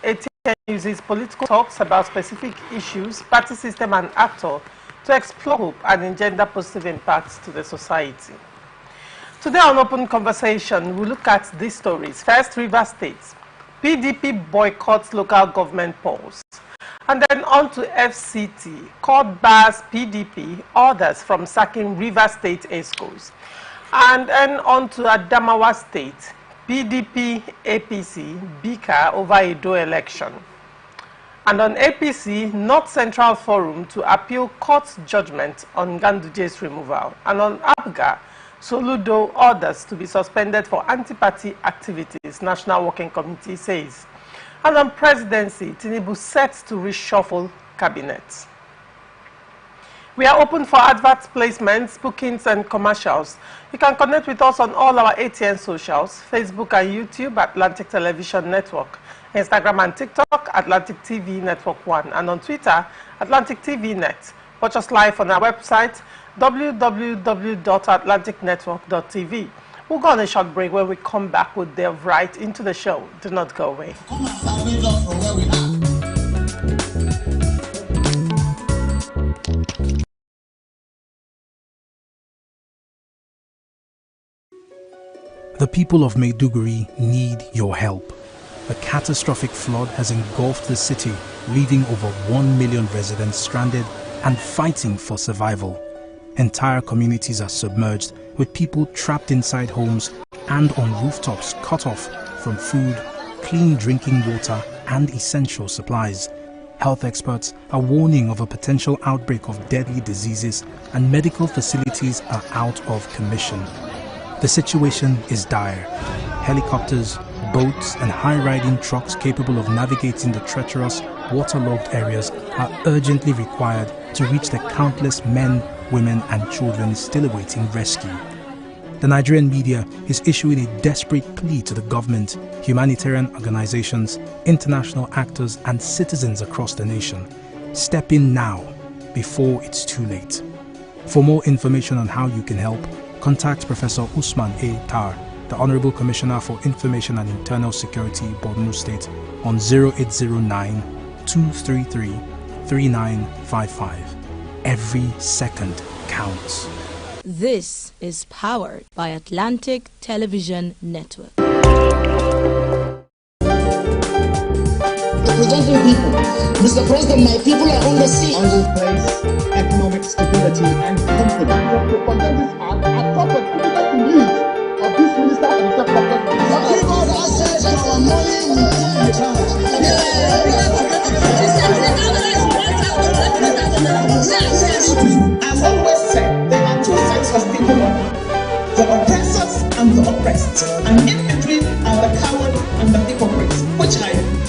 ATN uses political talks about specific issues, party system and actor to explore hope and engender positive impacts to the society. Today on Open Conversation, we look at these stories. First, Rivers State. PDP boycotts local government polls. And then on to FCT. Court bars PDP orders from sacking Rivers State ESCOs. And then on to Adamawa State. PDP, APC, bicker over Edo election. And on APC, North Central Forum to appeal court's judgment on Ganduje's removal. And on APGA, Soludo orders to be suspended for anti-party activities, National Working Committee says. And on presidency, Tinubu set to reshuffle cabinets. We are open for advert placements, bookings and commercials. You can connect with us on all our ATN socials, Facebook and YouTube, Atlantic Television Network, Instagram and TikTok, Atlantic TV Network 1, and on Twitter, Atlantic TV Net. Watch us live on our website, www.atlanticnetwork.tv. We'll go on a short break. When we come back, we'll delve right into the show. Do not go away. The people of Maiduguri need your help. A catastrophic flood has engulfed the city, leaving over 1 million residents stranded and fighting for survival. Entire communities are submerged, with people trapped inside homes and on rooftops cut off from food, clean drinking water and essential supplies. Health experts are warning of a potential outbreak of deadly diseases, and medical facilities are out of commission. The situation is dire. Helicopters, boats and high-riding trucks capable of navigating the treacherous, waterlogged areas are urgently required to reach the countless men, women and children still awaiting rescue. The Nigerian media is issuing a desperate plea to the government, humanitarian organizations, international actors and citizens across the nation. Step in now, before it's too late. For more information on how you can help, contact Professor Usman A. Tar, the Honorable Commissioner for Information and Internal Security, Borno State, on 0809-233-3955. Every second counts. This is powered by Atlantic Television Network. Representing people, Mr. President, my people are on the sea. I will place economic stability and confidence. To condemn this act, I propose to get the needs of this minister and the president. Give us access to our money within the chance. I've always said there are two sides of people, the oppressors and the oppressed, and in between are the coward and the hypocrites. Which I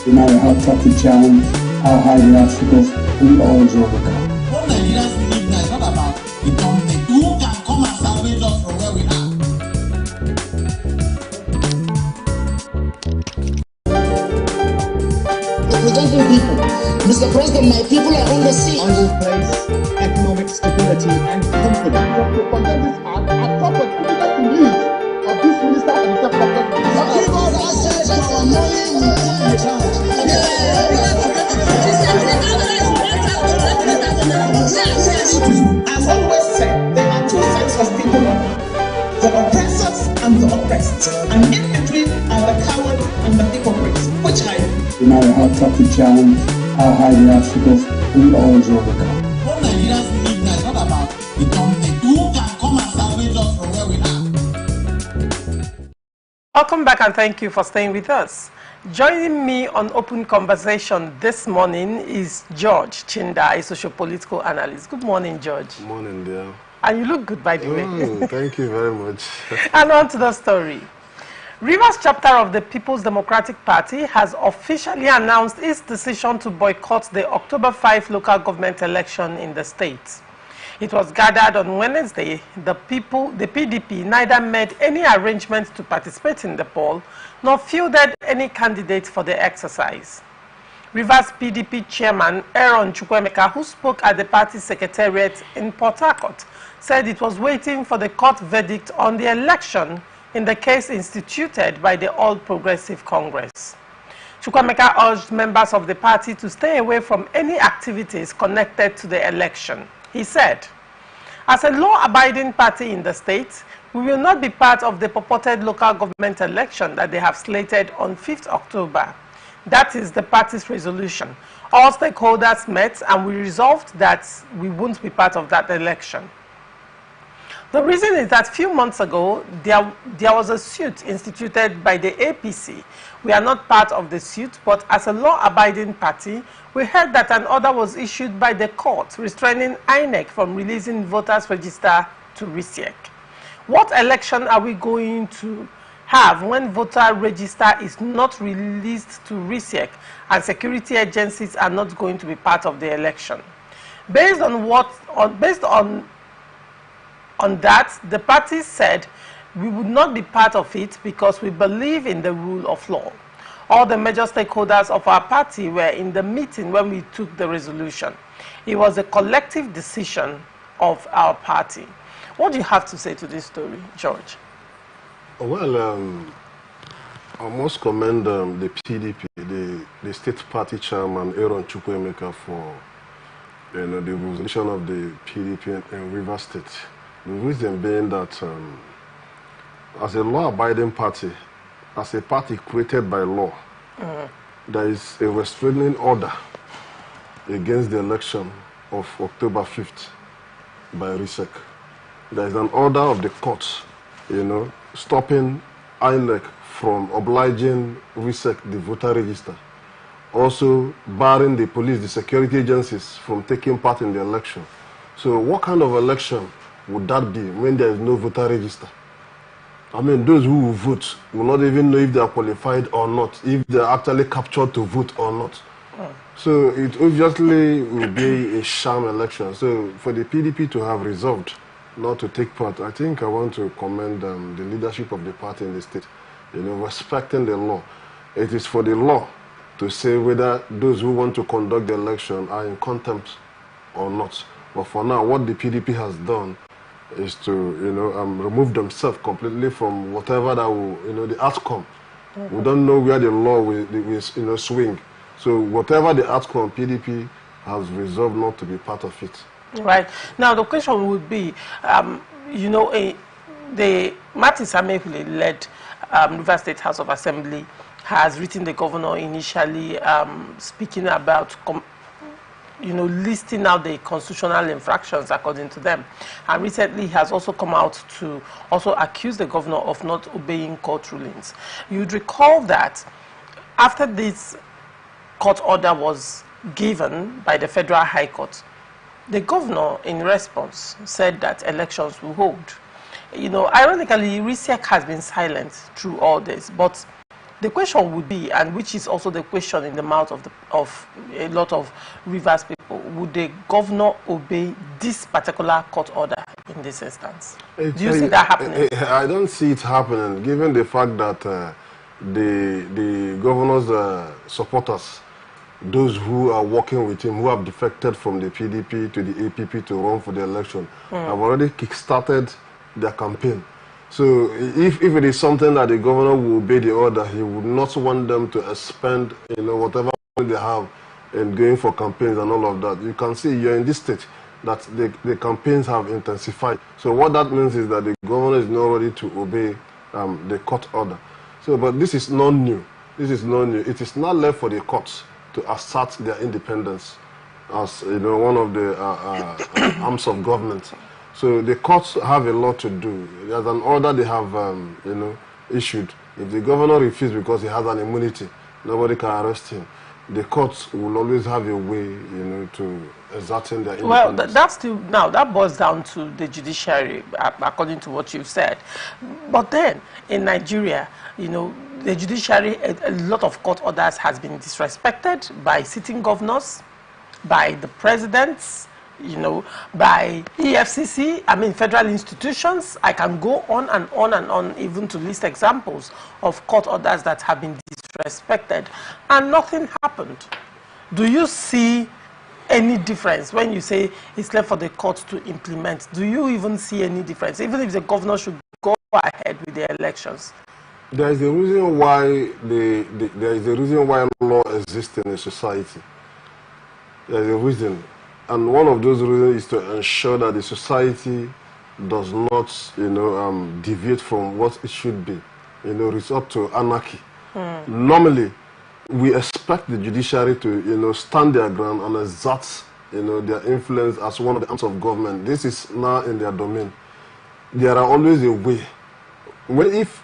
no matter how tough the challenge, how high the obstacles, we always overcome. What Nigerians believe now is not about the company. Who can come and salvage us from where we are? Representing people, Mr. President, my people are on the sea. I will place economic stability and confidence. To condemn this act, I propose to get the needs of this minister and the president. Give us access to our money within the chance. I've always said there are two sides of people, the oppressors and the oppressed, and in between are the coward and the hypocrites. Which I No matter how tough the challenge, how high the obstacles, we always overcome. What Nigerians believe now is not about the company. Who can come and salvage us from where we are? Welcome back and thank you for staying with us. Joining me on Open Conversation this morning is George Chinda, a socio-political analyst. Good morning, George. Good morning, dear. And you look good, by the way. Thank you very much. And on to the story. Rivers chapter of the People's Democratic Party has officially announced its decision to boycott the October 5 local government election in the state. It was gathered on Wednesday. The PDP neither made any arrangements to participate in the poll, nor fielded any candidates for the exercise. Rivers PDP chairman Aaron Chukwemeka, who spoke at the party secretariat in Port Harcourt, said it was waiting for the court verdict on the election in the case instituted by the All Progressive Congress. Chukwuemeka urged members of the party to stay away from any activities connected to the election. He said, "As a law-abiding party in the state, we will not be part of the purported local government election that they have slated on 5th October. That is the party's resolution. All stakeholders met and we resolved that we won't be part of that election." The reason is that a few months ago, there was a suit instituted by the APC. We are not part of the suit, but as a law-abiding party, we heard that an order was issued by the court restraining INEC from releasing voters' register to RISIEC. What election are we going to have when voter register is not released to RISIEC and security agencies are not going to be part of the election? Based on that, the party said we would not be part of it because we believe in the rule of law. All the major stakeholders of our party were in the meeting when we took the resolution. It was a collective decision of our party. What do you have to say to this story, George? Well, I must commend the PDP, the state party chairman, Aaron Chukwuemeka, for the resolution of the PDP in Rivers State. The reason being that as a law-abiding party, as a party created by law, there is a restraining order against the election of October 5th by RISEC. There is an order of the courts, stopping INEC from obliging RISEC the voter register. Also barring the police, the security agencies from taking part in the election. So what kind of election would that be when there is no voter register? I mean, those who will vote will not even know if they are qualified or not, if they are actually captured to vote or not. So it obviously will be a sham election. So for the PDP to have resolved not to take part, I think I want to commend the leadership of the party in the state, respecting the law. It is for the law to say whether those who want to conduct the election are in contempt or not. But for now, what the PDP has done is to, remove themselves completely from whatever that will, the outcome. We don't know where the law will swing. So whatever the outcome, PDP has resolved not to be part of it. Right. Now, the question would be, the Martin Samehule led Rivers State House of Assembly has written the governor initially speaking about listing out the constitutional infractions according to them. And recently has also come out to also accuse the governor of not obeying court rulings. You'd recall that after this court order was given by the Federal High Court, the governor in response said that elections will hold. Ironically, RISEC has been silent through all this, but the question would be, and which is also the question in the mouth of a lot of Rivers people, would the governor obey this particular court order in this instance? Do you see that happening? I don't see it happening, given the fact that the governor's supporters, those who are working with him, who have defected from the PDP to the APP to run for the election, have already kick-started their campaign. So if it is something that the governor will obey the order, he would not want them to expend, whatever they have in going for campaigns and all of that. You can see you're in this state that the campaigns have intensified. So what that means is that the governor is not ready to obey the court order. So, but this is not new. This is not new. It is not left for the courts to assert their independence as one of the arms of government. So the courts have a lot to do. There's an order they have, issued. If the governor refuses because he has an immunity, nobody can arrest him. The courts will always have a way, to exerting their independence. Well, that boils down to the judiciary, according to what you've said. But then, in Nigeria, the judiciary, a lot of court orders has been disrespected by sitting governors, by the presidents, by EFCC, federal institutions. I can go on and on and on, even to list examples of court orders that have been disrespected, and nothing happened. Do you see any difference when you say it's left for the court to implement? Do you even see any difference, even if the governor should go ahead with the elections? There is a reason why there is a reason why law exists in a society. There is a reason, and one of those reasons is to ensure that the society does not, deviate from what it should be. Resort to anarchy. Normally, we expect the judiciary to, stand their ground and exert, their influence as one of the arms of government. This is now in their domain. There are always a way. Well, if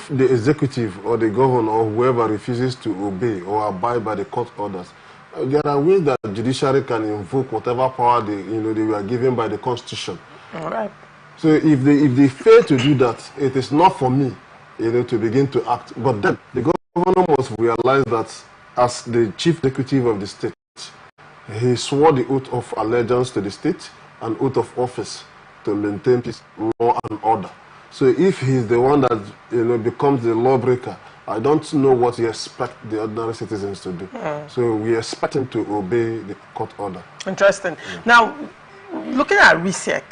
the executive or the governor or whoever refuses to obey or abide by the court orders, there are ways that the judiciary can invoke whatever power they were given by the Constitution. All right. So if they fail to do that, it is not for me, to begin to act. But then the governor must realize that as the chief executive of the state, he swore the oath of allegiance to the state and oath of office to maintain peace, law, and order. So if he's the one that becomes the lawbreaker, I don't know what he expects the ordinary citizens to do. So we expect him to obey the court order. Interesting. Now, looking at RISEC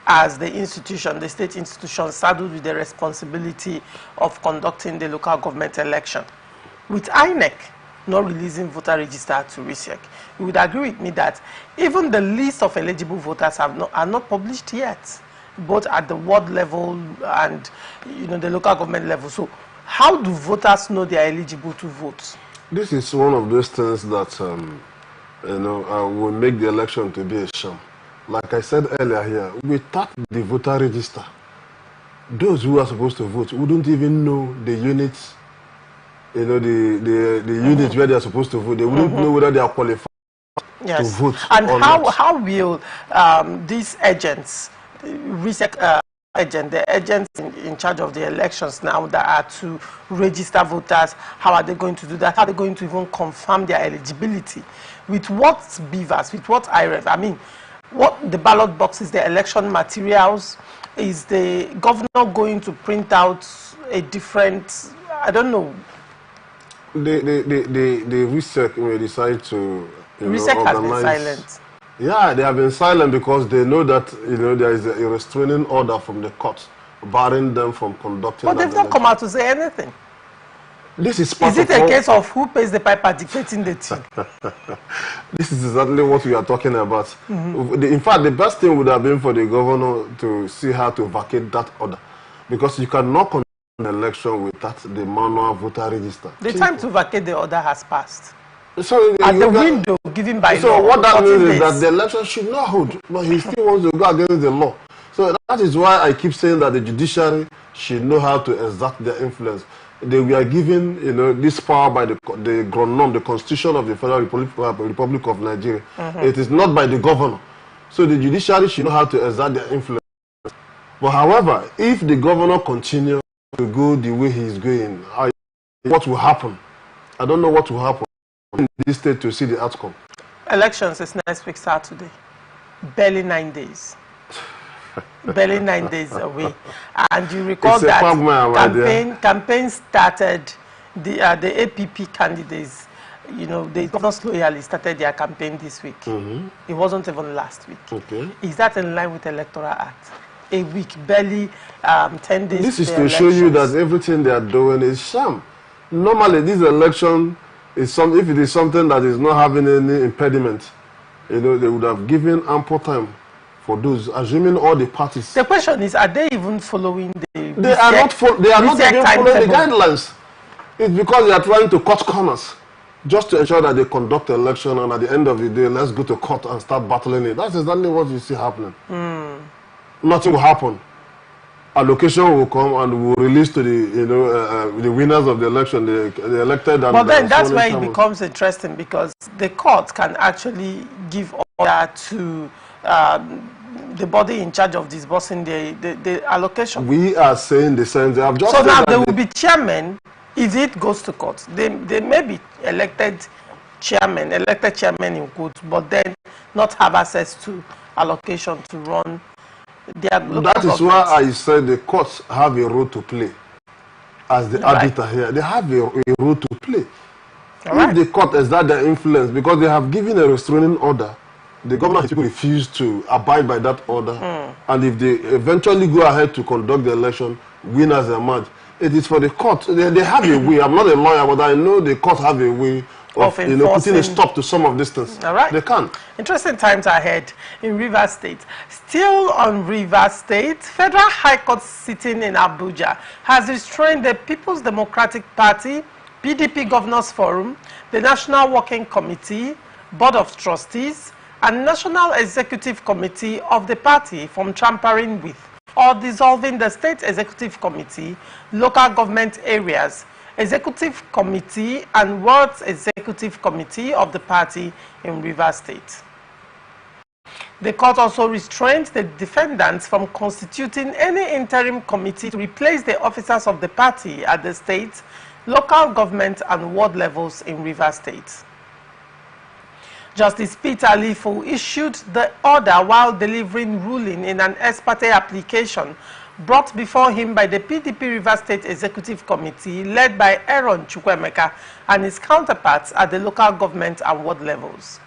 as the institution, the state institution saddled with the responsibility of conducting the local government election, with INEC not releasing voter register to RISEC, you would agree with me that even the list of eligible voters are not published yet, both at the ward level and the local government level. So how do voters know they are eligible to vote? This is one of those things that will make the election to be a sham. Like I said earlier here, without the voter register, those who are supposed to vote wouldn't even know the units, the units where they are supposed to vote. They wouldn't know whether they are qualified to vote. And or how will these agents, RISEC the agents in charge of the elections now that are to register voters, how are they going to do that? How are they going to even confirm their eligibility? With what beavers, with what IREF? I mean, what the ballot boxes, the election materials? Is the governor going to print out a different, I don't know. The RISEC may decide to RISEC has been silent. Yeah, they have been silent because they know that there is a restraining order from the court barring them from conducting. But they've not come out to say anything. This is part Is it a case of who pays the piper dictating the tune? This is exactly what we are talking about. In fact, the best thing would have been for the governor to see how to vacate that order, because you cannot conduct an election without the manual voter register. The time to vacate the order has passed. So at the window given by law. So what that means is that the election should not hold, but he still wants to go against the law. So that is why I keep saying that the judiciary should know how to exert their influence. They were given, this power by the GRONOM, the Constitution of the Federal Republic of Nigeria. It is not by the governor. So the judiciary should know how to exert their influence. But however, if the governor continues to go the way he is going, what will happen? I don't know what will happen in this state to see the outcome. Elections is next week Saturday. Barely 9 days. Barely 9 days away. And you recall that campaign started, the APP candidates, the governors loyally started their campaign this week. It wasn't even last week. Okay. Is that in line with the Electoral Act? A week, barely 10 days. This is to show you that everything they are doing is sham. Normally, this election is if it is something that is not having any impediment, they would have given ample time for those, assuming all the parties. The question is, are they even following the? They are not even following the guidelines. It's because they are trying to cut corners, just to ensure that they conduct the election, and at the end of the day, let's go to court and start battling it. That's exactly what you see happening. Nothing will happen. Allocation will come and will release to the winners of the election, the elected. But then that's why it becomes interesting, because the court can actually give order to the body in charge of disbursing the allocation. We are saying the same. They have just so now there will be chairmen if it goes to court. They may be elected chairman in quotes, but then not have access to allocation to run their local That is why I said the courts have a role to play as the arbiter here. They have a role to play. If the court exert their influence, because they have given a restraining order, the government people refuse to abide by that order, and if they eventually go ahead to conduct the election, winners emerge. it is for the court. They have a way. I'm not a lawyer, but I know the court have a way of putting a stop to some of these things. All right. They can. Interesting times ahead in Rivers State. Still on Rivers State, Federal High Court sitting in Abuja has restrained the People's Democratic Party, PDP Governors Forum, the National Working Committee, Board of Trustees, and National Executive Committee of the party from tampering with or dissolving the State Executive Committee, local government areas, Executive Committee and Wards Executive Committee of the party in Rivers State. The court also restrained the defendants from constituting any interim committee to replace the officers of the party at the state, local government and ward levels in Rivers State. Justice Peter Alifu issued the order while delivering ruling in an ex parte application brought before him by the PDP Rivers State Executive Committee led by Aaron Chukwuemeka and his counterparts at the local government and ward levels.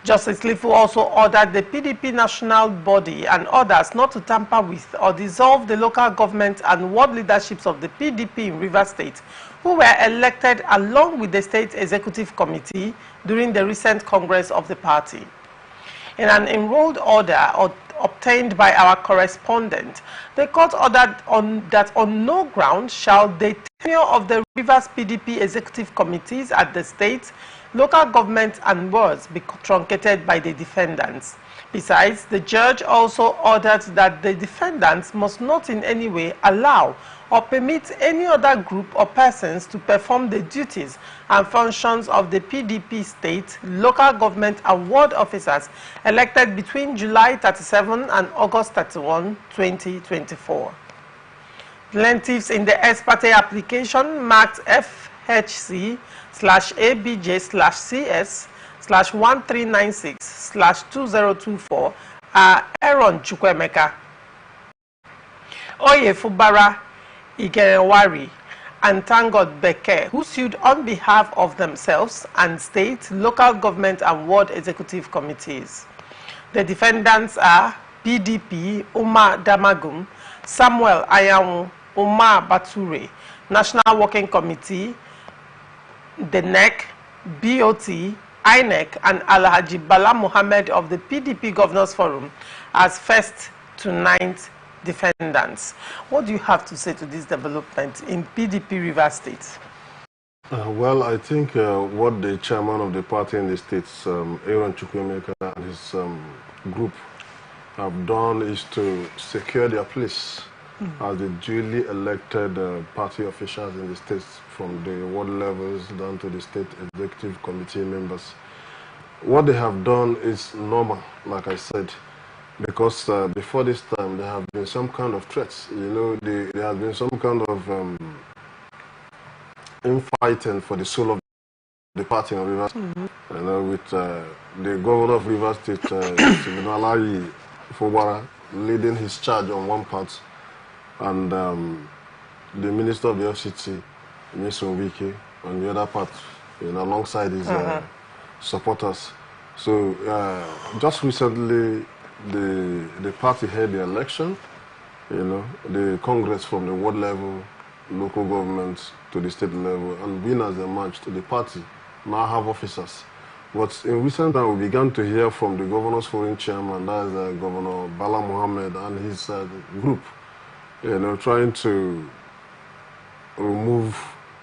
Justice Lifu also ordered the PDP national body and others not to tamper with or dissolve the local government and ward leaderships of the PDP in Rivers State, who were elected along with the State Executive Committee during the recent Congress of the party. In an enrolled order obtained by our correspondent, the court ordered that on no ground shall the tenure of the Rivers PDP executive committees at the state, local government and wards be truncated by the defendants. Besides, the judge also ordered that the defendants must not in any way allow or permit any other group or persons to perform the duties and functions of the PDP state, local government and ward officers elected between July 37 and August 31, 2024. Plaintiffs in the ex parte application marked FHC/ABJ/CS/1396/2024 are Aaron Chukwuemeka, Oyefubara Igerewari, and Tangod Beke, who sued on behalf of themselves and state, local government and ward executive committees. The defendants are PDP Umar Damagum, Samuel Ayamu, Umar Bature, National Working Committee, the NEC, BOT, INEC, and Alhaji Bala Mohammed of the PDP Governors Forum as first to ninth defendants. What do you have to say to this development in PDP Rivers State? Well, I think what the chairman of the party in the states, Aaron Chukwuemeka, and his group have done is to secure their place as the duly elected party officials in the states, from the ward levels down to the state executive committee members. What they have done is normal, like I said, because before this time there have been some kind of threats. You know, there has been some kind of infighting for the soul of the party in Rivers. You know, with the governor of Rivers State, Siminalayi Fobara, leading his charge on one part, and the minister of the FCT, Mr. Wiki, on the other part, you know, alongside his supporters. So just recently, the party held the election. You know, the Congress from the ward level, local governments to the state level, and winners emerged. The party now have officers. But in recent time, we began to hear from the Governors Forum chairman, that is Governor Bala Mohammed, and his group, you know, trying to remove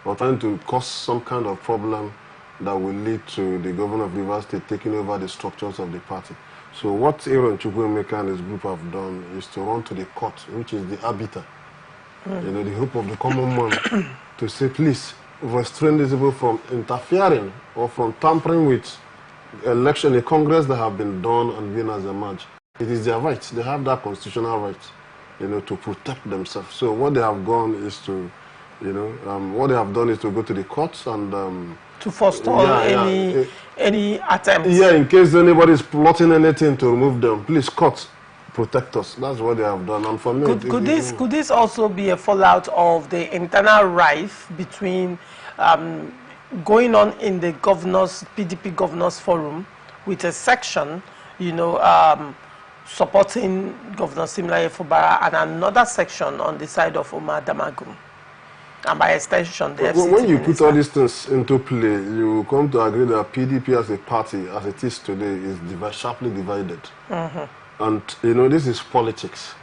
or trying to cause some kind of problem that will lead to the governor of Rivers State taking over the structures of the party. So what Aaron Chukwuemeka and his group have done is to run to the court, which is the arbiter, you know, the hope of the common man, to say, please, restrain these people from interfering or from tampering with election, a Congress that have been done and winners emerge. It is their right. They have that constitutional right, you know, to protect themselves. So what they have gone is to, you know, what they have done is to go to the courts and to forestall any attempts. Yeah, in case anybody is plotting anything to remove them, please, court, protect us. That's what they have done. And for me, could this also be a fallout of the internal rife between going on in the PDP Governors Forum with a section, you know, supporting Governor Siminalayi Fubara and another section on the side of Umar Damagum? and by extension, the FCT when you minister. put all these things into play, you come to agree that PDP as a party, as it is today, is sharply divided. And, you know, this is politics.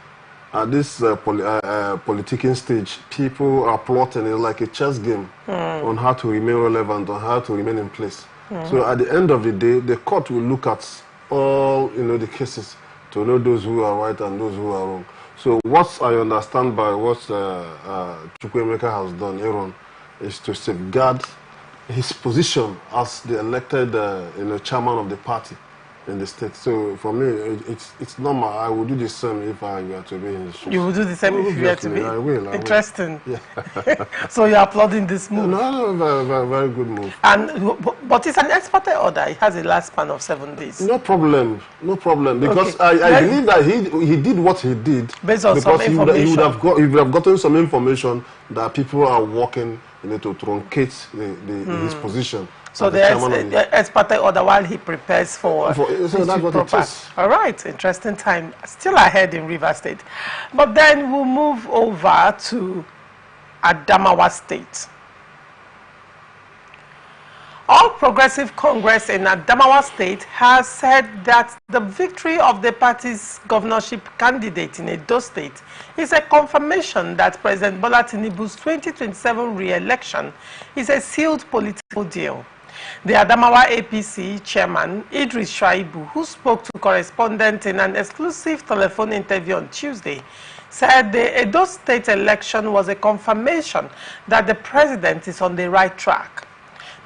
At this politicking stage, people are plotting it like a chess game on how to remain relevant, on how to remain in place. So at the end of the day, the court will look at all, you know, the cases to know those who are right and those who are wrong. So what I understand by what Chukwuemeka has done, Aaron, is to safeguard his position as the elected you know, chairman of the party in the state. So for me, it's normal. I would do the same if I were to be in the shoes. You would do the same if you were to be? I will. Interesting. Yeah. So you're applauding this move? No, very good move. And but it's an expert order. It has a last span of 7 days. No problem. Because Okay. I believe that he did what he did based on some information. He would have gotten some information that people are working, you know, to truncate his position. So the expert order while he prepares for so that's what it is. All right, interesting time. Still ahead in Rivers State. But then we'll move over to Adamawa State. All Progressive Congress in Adamawa State has said that the victory of the party's governorship candidate in Edo State is a confirmation that President Bola Tinubu's 2027 re-election is a sealed political deal. The Adamawa APC chairman, Idris Shaibu, who spoke to correspondents in an exclusive telephone interview on Tuesday, said the Edo State election was a confirmation that the president is on the right track.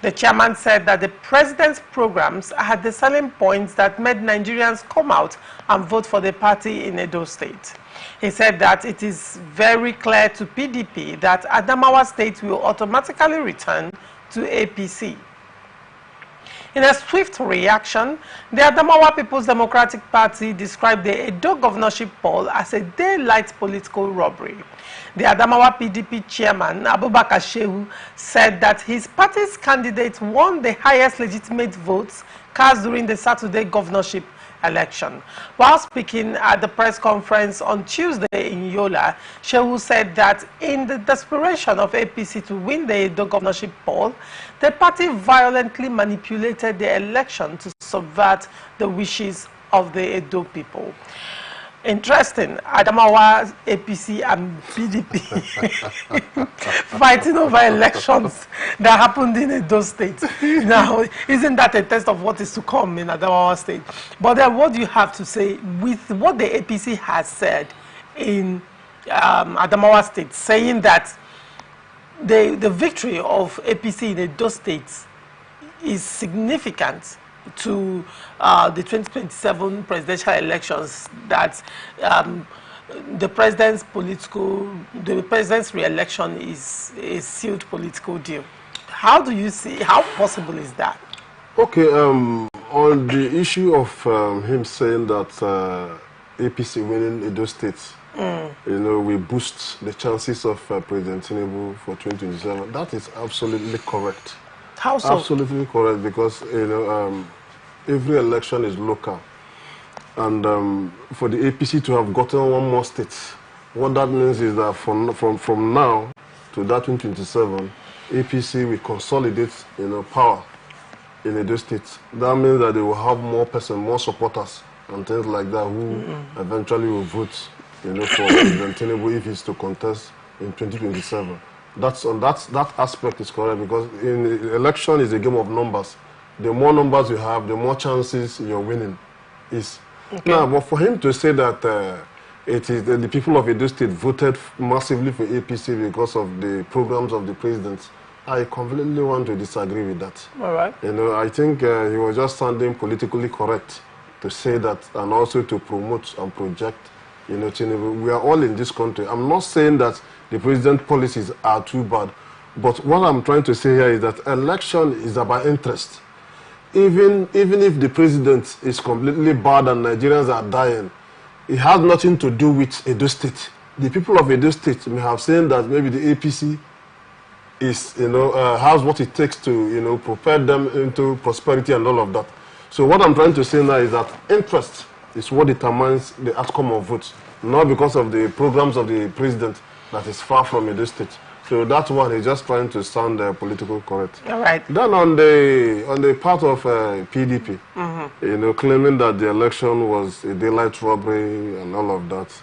The chairman said that the president's programs had the selling points that made Nigerians come out and vote for the party in Edo State. He said that it is very clear to PDP that Adamawa State will automatically return to APC. In a swift reaction, the Adamawa People's Democratic Party described the Edo governorship poll as a daylight political robbery. The Adamawa PDP chairman, Abubakar Shehu, said that his party's candidate won the highest legitimate votes cast during the Saturday governorship election. While speaking at the press conference on Tuesday in Yola, Shehu said that in the desperation of APC to win the Edo governorship poll, the party violently manipulated the election to subvert the wishes of the Edo people. Interesting, Adamawa, APC and PDP fighting over elections that happened in Edo State. Now, isn't that a test of what is to come in Adamawa State? But then what do you have to say with what the APC has said in Adamawa State, saying that the victory of APC in Edo State is significant to the 2027 presidential elections, that the president's re-election is a sealed political deal? How do you see, how possible is that? Okay, on the issue of him saying that APC winning Edo State, you know, will boost the chances of President Tinubu for 2027, that is absolutely correct. How so? Absolutely correct, because, you know, every election is local. And for the APC to have gotten one more state, what that means is that from now to that 2027, APC will consolidate, you know, power in Edo State. That means that they will have more supporters and things like that who eventually will vote, you know, for President Tinubu if he's to contest in 2027. That aspect is correct, because in the election is a game of numbers. The more numbers you have, the more chances you're winning is. Okay. Now, but for him to say that it is the people of Edo State voted massively for APC because of the programs of the president, I completely want to disagree with that. All right. You know, I think he was just sounding politically correct to say that, and also to promote and project, you know, Tinubu. We are all in this country. I'm not saying that the president's policies are too bad, but what I'm trying to say here is that election is about interest. Even if the president is completely bad and Nigerians are dying, it has nothing to do with Edo State. The people of Edo State may have said that maybe the APC is, you know, has what it takes to, you know, propel them into prosperity and all of that. So what I'm trying to say now is that interest is what determines the outcome of votes, not because of the programs of the president that is far from Edo State. So that one is just trying to sound political correct. All right. Then on the part of PDP, you know, claiming that the election was a daylight robbery and all of that.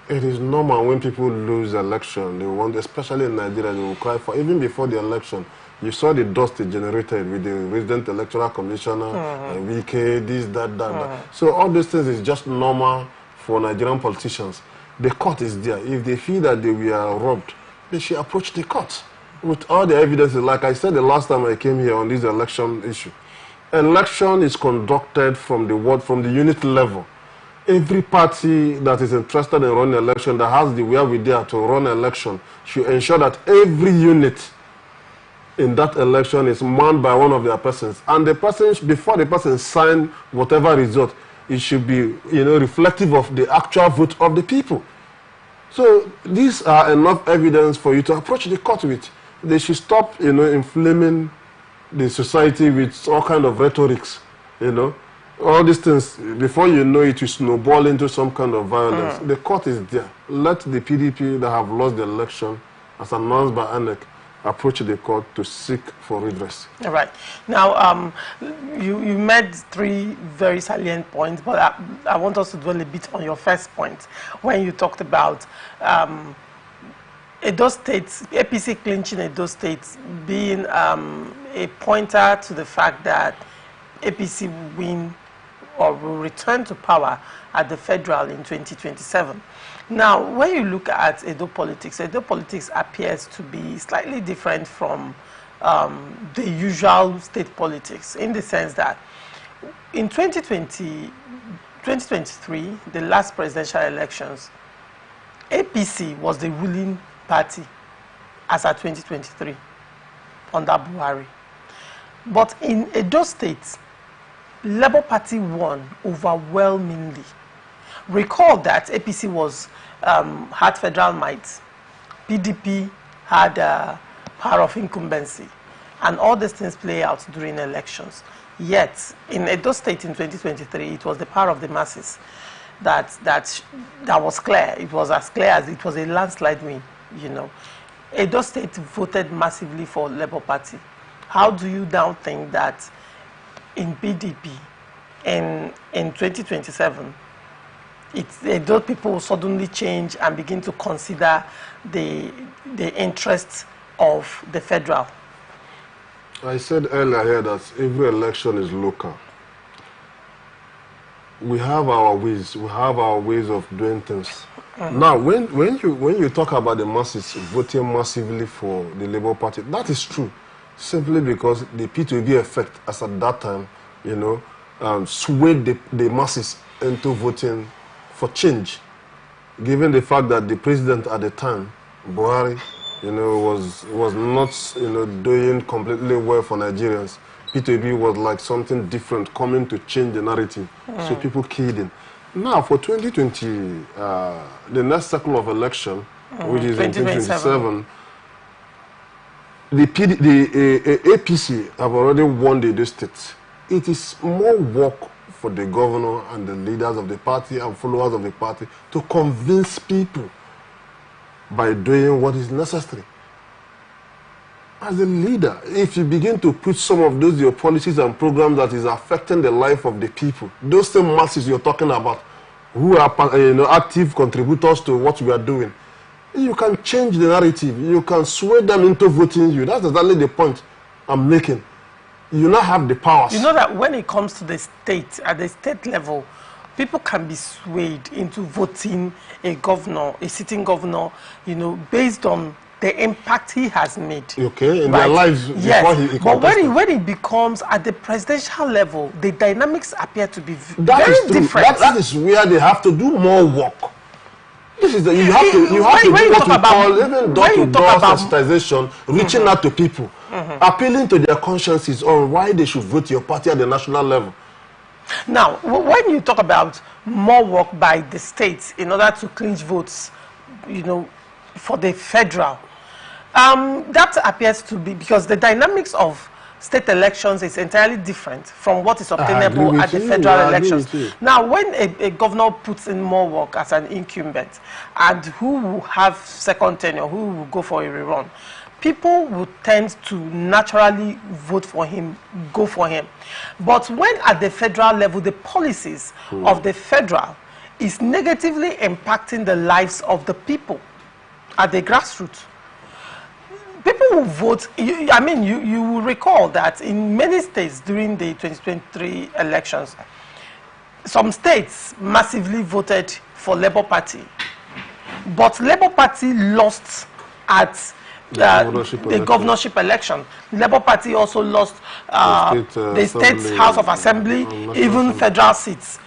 It is normal when people lose election. They want, especially in Nigeria, they will cry for, even before the election. You saw the dust it generated with the resident electoral commissioner, VK, this, that. So all these things is just normal for Nigerian politicians. The court is there. If they feel that they were robbed, they should approach the court with all the evidences. Like I said the last time I came here on this election issue, election is conducted from the unit level. Every party that is interested in running election, that has the wherewithal to run election, should ensure that every unit in that election is manned by one of their persons. And the person, before the person sign whatever result, it should be, you know, reflective of the actual vote of the people. So these are enough evidence for you to approach the court with. They should stop, you know, inflaming the society with all kind of rhetorics, you know. All these things, before you know it, will snowball into some kind of violence. The court is there. Let the PDP that have lost the election, as announced by ANEC, approach the court to seek for redress. All right. Now, you made three very salient points, but I want us to dwell a bit on your first point, when you talked about Edo State, APC clinching Edo State being a pointer to the fact that APC will win or will return to power at the federal in 2027. Now, when you look at Edo politics appears to be slightly different from the usual state politics, in the sense that in 2023, the last presidential elections, APC was the ruling party as at 2023 under Buhari. But in Edo State, Labour Party won overwhelmingly. Recall that APC had federal might, PDP had power of incumbency, and all these things play out during elections. Yet, in Edo State in 2023, it was the power of the masses that was clear. It was as clear as it was a landslide win, you know. Edo State voted massively for Labour Party. How do you now think that in PDP in 2027, those people will suddenly change and begin to consider the interests of the federal? I said earlier here that every election is local. We have our ways. We have our ways of doing things. Now, when you talk about the masses voting massively for the Labour Party, that is true, simply because the P2B effect, as at that time, you know, swayed the masses into voting for change, given the fact that the president at the time, Buhari, you know, was not, you know, doing completely well for Nigerians. P2B was like something different, coming to change the narrative. So people keyed in. Now for 2020, the next cycle of election, which is in 2027, the APC have already won the districts. It is more work for the governor and the leaders of the party and followers of the party to convince people by doing what is necessary. As a leader, if you begin to put some of those your policies and programs that is affecting the life of the people, those same masses you're talking about, who are, you know, active contributors to what we are doing, you can change the narrative. You can sway them into voting you. That's exactly the point I'm making. You now have the powers. You know that when it comes to the state, at the state level, people can be swayed into voting a governor, a sitting governor, you know, based on the impact he has made. Okay, in their lives before he but when it becomes at the presidential level, the dynamics appear to be very different. That is where they have to do more work. This is you have to do what we call even door-to-door sensitization, reaching out to people, appealing to their consciences on why they should vote your party at the national level. Now, when you talk about more work by the states in order to clinch votes, you know, for the federal, that appears to be because the dynamics of state elections is entirely different from what is obtainable at the federal elections. Now, when a governor puts in more work as an incumbent, and who will have second tenure, who will go for a rerun, people would tend to naturally vote for him, go for him. But when at the federal level, the policies of the federal is negatively impacting the lives of the people at the grassroots, people will vote. You will recall that in many states during the 2023 elections, some states massively voted for Labour Party, but Labour Party lost at the governorship election. Labour Party also lost the state House of Assembly, even federal seats.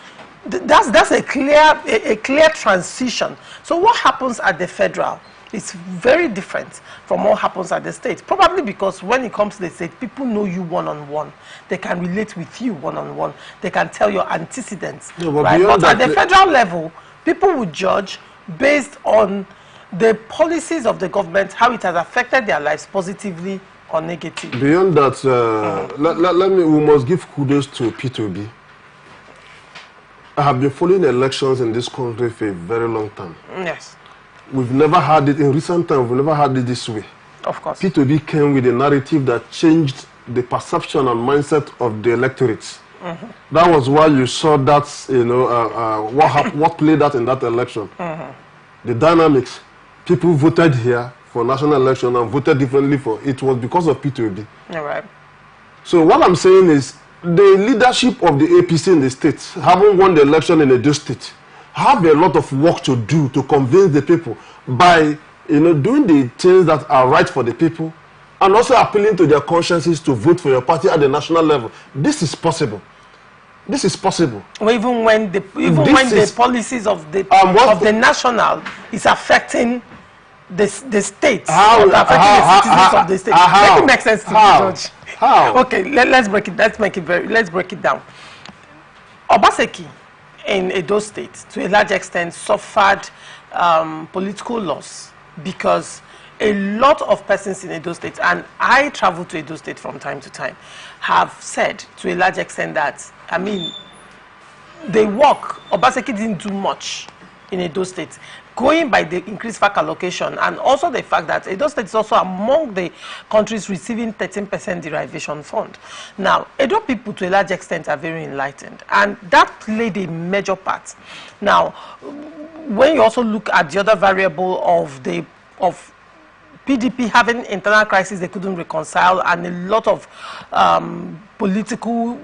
That's a clear transition. So what happens at the federal is very different from what happens at the state. Probably because when it comes to the state, people know you one-on-one. They can relate with you one-on-one. They can tell your antecedents. No, but at the federal level, people will judge based on the policies of the government, how it has affected their lives positively or negatively. Beyond that, we must give kudos to P2B. I have been following elections in this country for a very long time. Yes. We've never had it, in recent times, we've never had it this way. Of course. P2B came with a narrative that changed the perception and mindset of the electorates. That was why you saw that, what played out in that election. The dynamics. People voted here for national election and voted differently for it was because of P2B. All right. So what I'm saying is the leadership of the APC in the states, having won the election in Edo State, have a lot of work to do to convince the people by doing the things that are right for the people and also appealing to their consciences to vote for your party at the national level. This is possible. This is possible. Well, even when the policies of the national is affecting the state, affecting the citizens of the state. Make it make sense to me, George. How? Okay, let's break it down. Obaseki in Edo State, to a large extent, suffered political loss because a lot of persons in Edo State, and I travel to Edo State from time to time, have said to a large extent that, they work. Obaseki didn't do much in Edo State, going by the increased FAC allocation, and also the fact that Edo State is also among the countries receiving 13% derivation fund. Now, Edo people to a large extent are very enlightened, and that played a major part. Now, when you also look at the other variable of PDP having internal crisis they couldn't reconcile, and a lot of political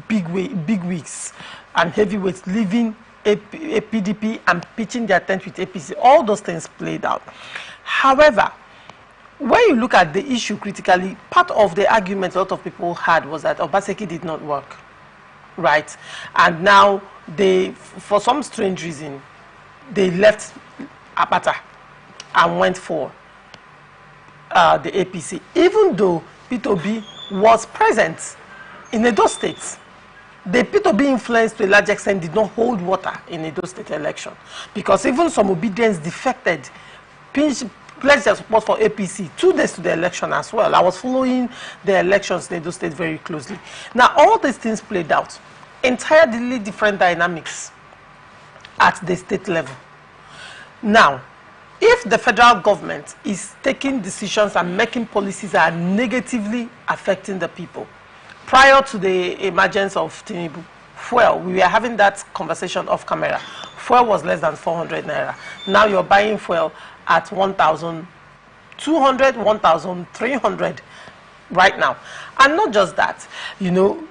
bigwigs and heavyweights leaving a PDP and pitching their tent with APC, all those things played out. However, when you look at the issue critically, part of the argument a lot of people had was that Obaseki did not work, right? And now they, for some strange reason, they left Apata and went for the APC, even though P2B was present in Edo State. The P2B influence to a large extent did not hold water in Edo State election, because even some obedience defected, pledged their support for APC 2 days to the election as well. I was following the elections in Edo State very closely. Now, all these things played out, entirely different dynamics at the state level. Now, if the federal government is taking decisions and making policies that are negatively affecting the people, prior to the emergence of Tinubu, fuel, we were having that conversation off camera. Fuel was less than 400 naira. Now you're buying fuel at 1,200, 1,300 right now. And not just that, do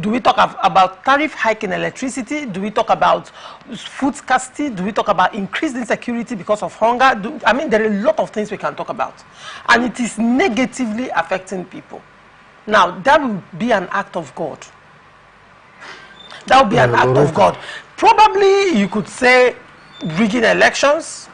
we talk about tariff hike in electricity? Do we talk about food scarcity? Do we talk about increased insecurity because of hunger? There are a lot of things we can talk about. And it is negatively affecting people. Now, that will be an act of God. That would be an act of God. Probably you could say rigging elections.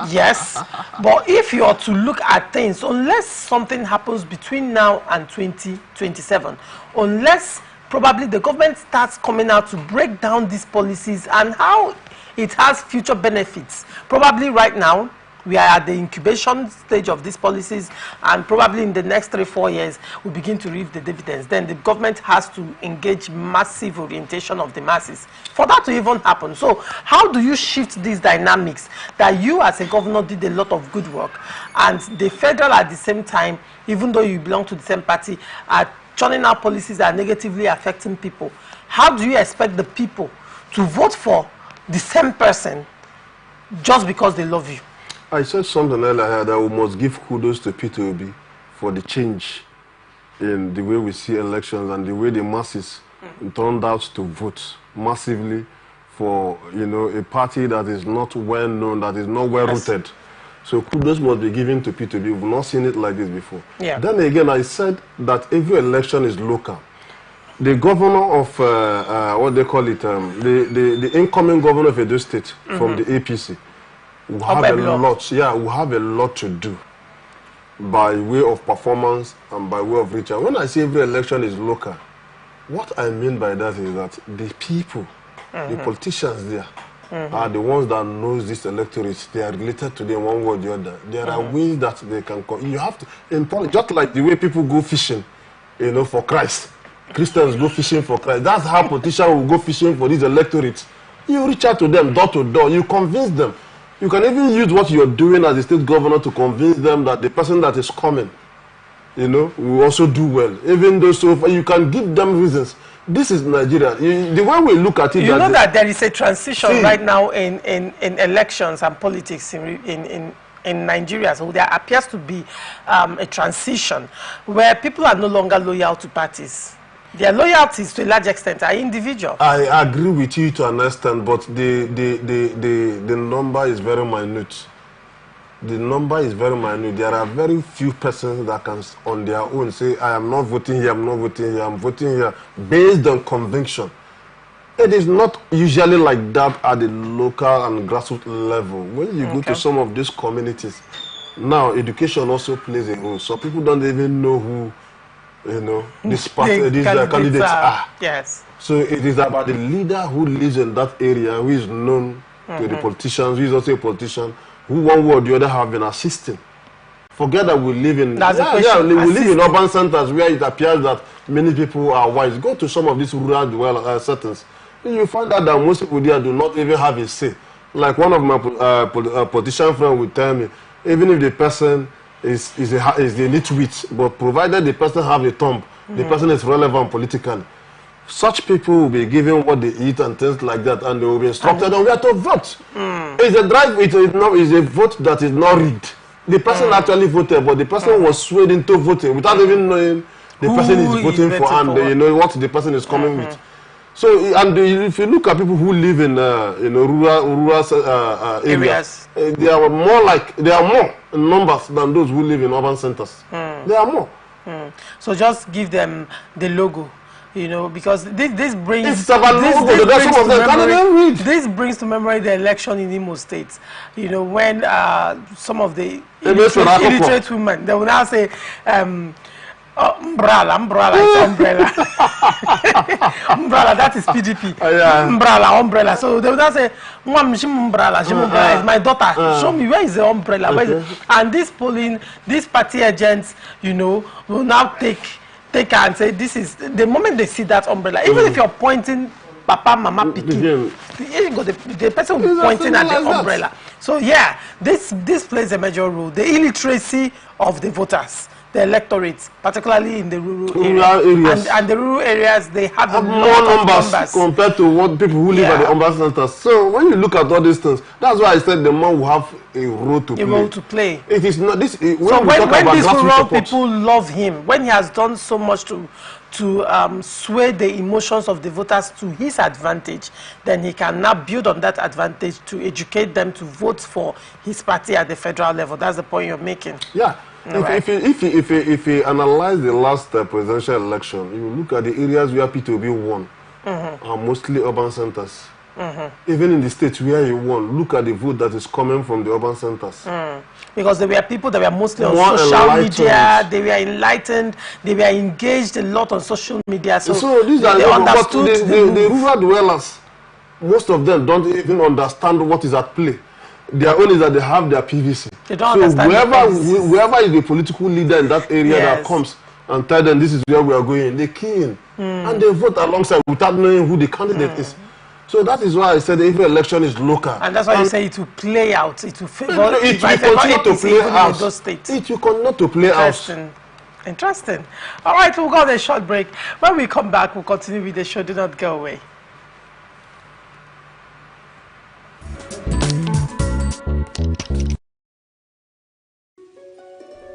Yes. But if you are to look at things, unless something happens between now and 2027, unless probably the government starts coming out to break down these policies and how it has future benefits, probably right now, we are at the incubation stage of these policies, and probably in the next 3-4 years, we begin to reap the dividends. Then the government has to engage massive orientation of the masses for that to even happen. So how do you shift these dynamics that you as a governor did a lot of good work, and the federal at the same time, even though you belong to the same party, are churning out policies that are negatively affecting people? How do you expect the people to vote for the same person just because they love you? I said something earlier that we must give kudos to Peter Obi for the change in the way we see elections and the way the masses turned out to vote massively for, you know, a party that is not well known, that is not well rooted. So kudos must be given to Peter Obi. We've not seen it like this before. Yeah. Then again, I said that every election is local. The governor of, what they call it, the incoming governor of Edo State from the APC will have a lot, will have a lot to do by way of performance and by way of reach out. When I say every election is local, what I mean by that is that the people, the politicians there, are the ones that knows this electorate. They are related to them one way or the other. There are ways that they can you have to, in politics, just like the way people go fishing, you know, for Christ. Christians go fishing for Christ. That's how politicians will go fishing for these electorates. You reach out to them door to door. You convince them. You can even use what you're doing as a state governor to convince them that the person that is coming, you know, will also do well. Even though so far, you can give them reasons. This is Nigeria. The way we look at it, you know that there is a transition right now in elections and politics in Nigeria. So there appears to be a transition where people are no longer loyal to parties. Their loyalties, to a large extent, are individual. I agree with you to an extent, but the number is very minute. The number is very minute. There are very few persons that can, on their own, say, I am not voting here, I'm not voting here, I'm voting here, based on conviction. It is not usually like that at the local and grassroots level. When you go to some of these communities, now education also plays a role. So people don't even know who, you know, these candidates are. Yes. So it is about the leader who lives in that area, who is known to the politicians, who is also a politician, who one way or the other have been assisting. Forget that we live in we live in urban centers where it appears that many people are wise. Go to some of these rural settings. You find out that most people there do not even have a say. Like one of my politician friends would tell me, even if the person is a nitwit, but provided the person have a thumb, the person is relevant politically, such people will be given what they eat and things like that, and they will be instructed on where to vote. It's a drive. It's a vote that is not rigged. The person actually voted, but the person was swayed into voting without even knowing the person is voting for, and you know what the person is coming with. So, and if you look at people who live in rural areas, they are more in numbers than those who live in urban centers. They are more. So just give them the logo, you know, because this brings this brings to memory the election in Imo State. You know, when some of the illiterate women, they will now say, umbrella, it's umbrella. Umbrella, that is PDP. Umbrella. So they will now say, umbrella is my daughter. Show me, where is the umbrella? And this polling, these party agents, you know, will now take and say, this is the moment they see that umbrella. Even if you're pointing Papa, Mama, Piki, the person will be pointing at the umbrella. So yeah, this plays a major role. The illiteracy of the voters, the electorates, particularly in the rural areas. And the rural areas, they have more numbers compared to what people who live at the urban centers. So when you look at all these things, that's why I said the man will have a role to play. It is not this. When these rural people love him, when he has done so much to sway the emotions of the voters to his advantage, then he can now build on that advantage to educate them to vote for his party at the federal level. That's the point you're making. Yeah. If you analyze the last presidential election, you look at the areas where P2B won, are mostly urban centers. Even in the states where he won, look at the vote that is coming from the urban centers. Because there were people that were mostly on social media, they were enlightened, they were engaged a lot on social media. So these are they understood the rural dwellers. Most of them don't even understand what is at play. their own is that they have their PVC. They don't so understand whoever is the political leader in that area Yes. that comes and tell them this is where we are going, they key in. And they vote alongside without knowing who the candidate is. So that is why I said every election is local. And that's why you say it will play out. It will favor. It will continue to play out. Those states. It will continue to play out. Interesting. All right, we'll go on a short break. When we come back, we'll continue with the show. Do not go away.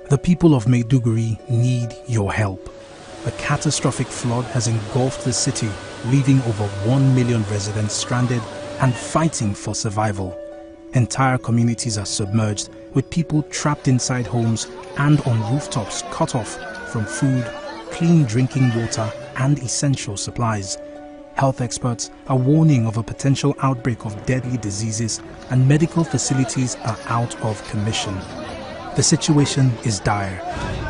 The people of Maiduguri need your help. A catastrophic flood has engulfed the city, leaving over 1 million residents stranded and fighting for survival. Entire communities are submerged, with people trapped inside homes and on rooftops cut off from food, clean drinking water and essential supplies. Health experts are warning of a potential outbreak of deadly diseases, and medical facilities are out of commission. The situation is dire.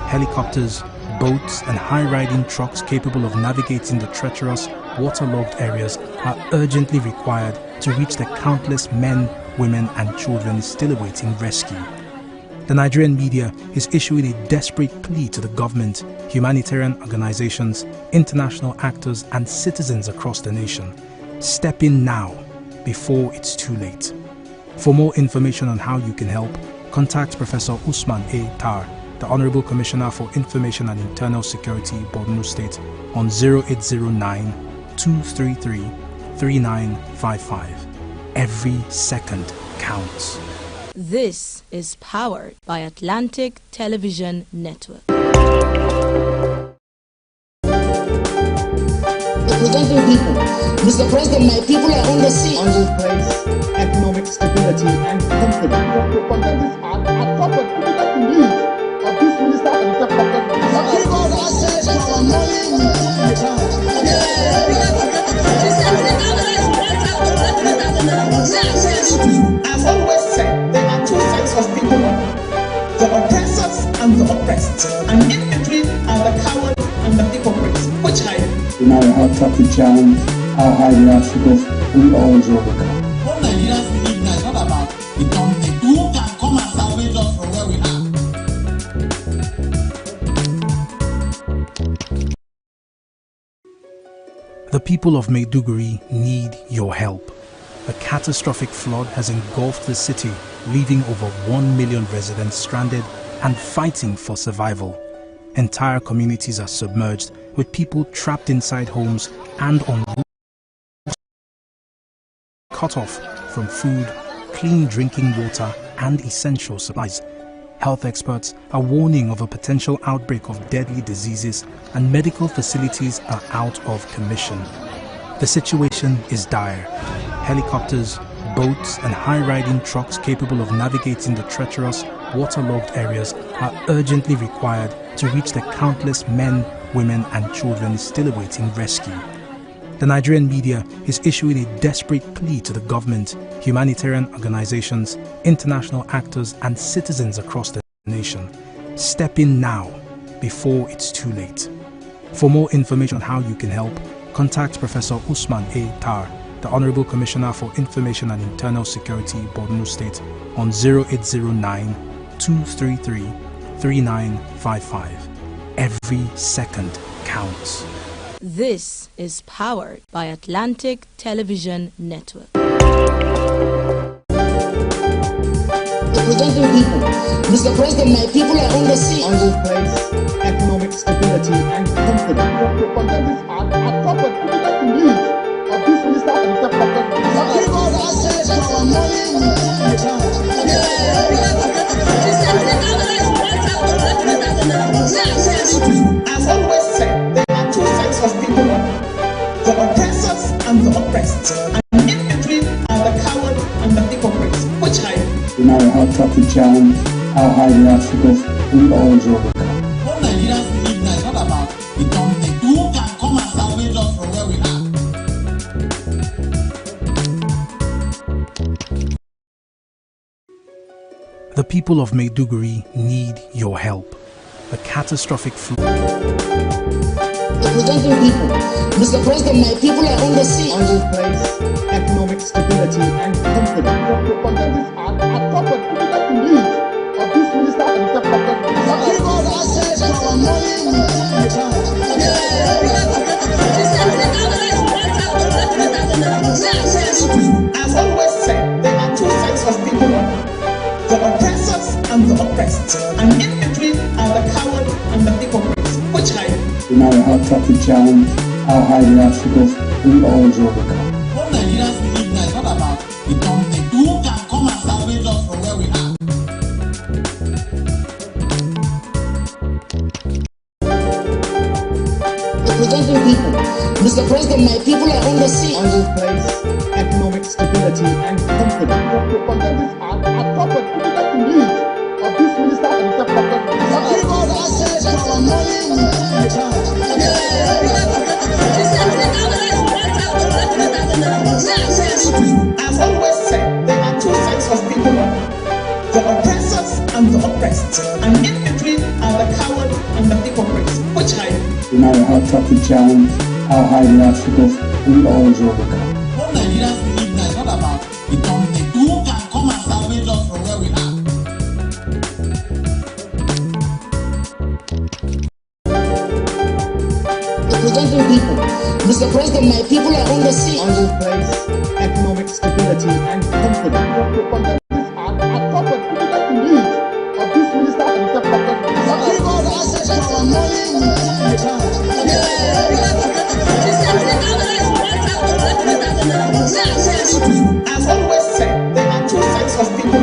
Helicopters, boats and high-riding trucks capable of navigating the treacherous, waterlogged areas are urgently required to reach the countless men, women and children still awaiting rescue. The Nigerian media is issuing a desperate plea to the government, humanitarian organizations, international actors and citizens across the nation. Step in now, before it's too late. For more information on how you can help, contact Professor Usman A. Tar, the Honorable Commissioner for Information and Internal Security, Borno State, on 0809-233-3955. Every second counts. This is powered by Atlantic Television Network. Representing people. Mr. President, my people are on the sea. And will place economic stability and confidence. To conduct this act, I thought that critical belief of this minister and the government. Give us access to our money. I've always said there are two sets of people, the oppressors and the oppressed, and in between are the cowards and the hypocrites. Which are you? No matter how tough the challenge, how high the obstacles, we always overcome. What Nigerians believe now is not about the government. Who can come and salvage us from where we are? The people of Maiduguri need your help. A catastrophic flood has engulfed the city, leaving over 1 million residents stranded and fighting for survival. Entire communities are submerged, with people trapped inside homes and on roofs cut off from food, clean drinking water and essential supplies. Health experts are warning of a potential outbreak of deadly diseases, and medical facilities are out of commission. The situation is dire. Helicopters, boats and high-riding trucks capable of navigating the treacherous, waterlogged areas are urgently required to reach the countless men, women and children still awaiting rescue. The Nigerian media is issuing a desperate plea to the government, humanitarian organizations, international actors and citizens across the nation. Step in now, before it's too late. For more information on how you can help, contact Professor Usman A. Tar, the Honorable Commissioner for Information and Internal Security, Borno State, on 0809-233-3955. Every second counts. This is powered by Atlantic Television Network. Representing people. Mr. President, my people are on the sea. And will place economic stability and confidence. To conduct this act, I thought that critical belief of this minister and the government. Give us access to our money. I've always said there are two sets of people, the oppressors and the oppressed, and in between are the cowards and the hypocrites. Which are you? No matter how tough the challenge, how high the obstacles, we always overcome. What Nigerians believe now is not about the government. Who can come and salvage us from where we are? The people of Maiduguri need your help. A catastrophic flood. Representing people. Mr. President, my people are on the sea. And will place economic stability and confidence. To conduct this act, I top of the lead of this minister and the As always said, there are two sets of people, the oppressors and the oppressed, and in between are the coward and the hypocrites. Which I No matter how tough the challenge, how high the obstacles, we always overcome. What Nigerians believe now is not about the government. Who can come and salvage us from where we are? Representing people. Mr. President, my people are on the sea. I will place economic stability and confidence. To condemn this act, at top of the lead of this minister and the Give us access to our money. As always said, there are two sets of people, the oppressors and the oppressed, and in between are the coward and the hypocrites. Which I No matter how tough the challenge, how high the obstacles, we always overcome. What Nigerians believe now is not about the government. Who can come and salvage us from where we are? Representing people. Mr. President, my people are on the sea. I will place economic stability and confidence. To condemn this act, at top of the lead of this minister and the Give us access to our money. As always said, there are two sets of people,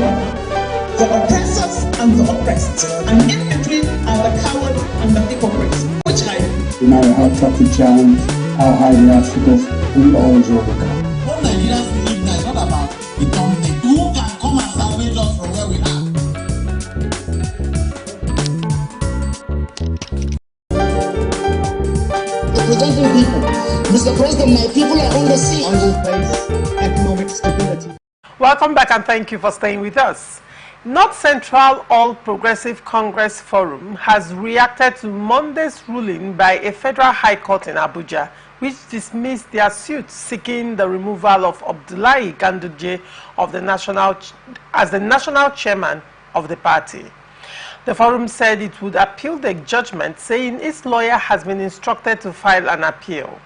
the oppressors and the oppressed, and in between are the coward and the hypocrites. Which I No matter how tough the challenge, how high the obstacles, we always overcome. What Nigerians believe now is not about the government. Who can come and salvage us from where we are? Representing people. Mr. President, my people are on the sea. I will place economic stability. Welcome back and thank you for staying with us. North Central All Progressive Congress Forum has reacted to Monday's ruling by a federal high court in Abuja, which dismissed their suit seeking the removal of Abdullahi Ganduje as the national chairman of the party. The forum said it would appeal the judgment, saying its lawyer has been instructed to file an appeal.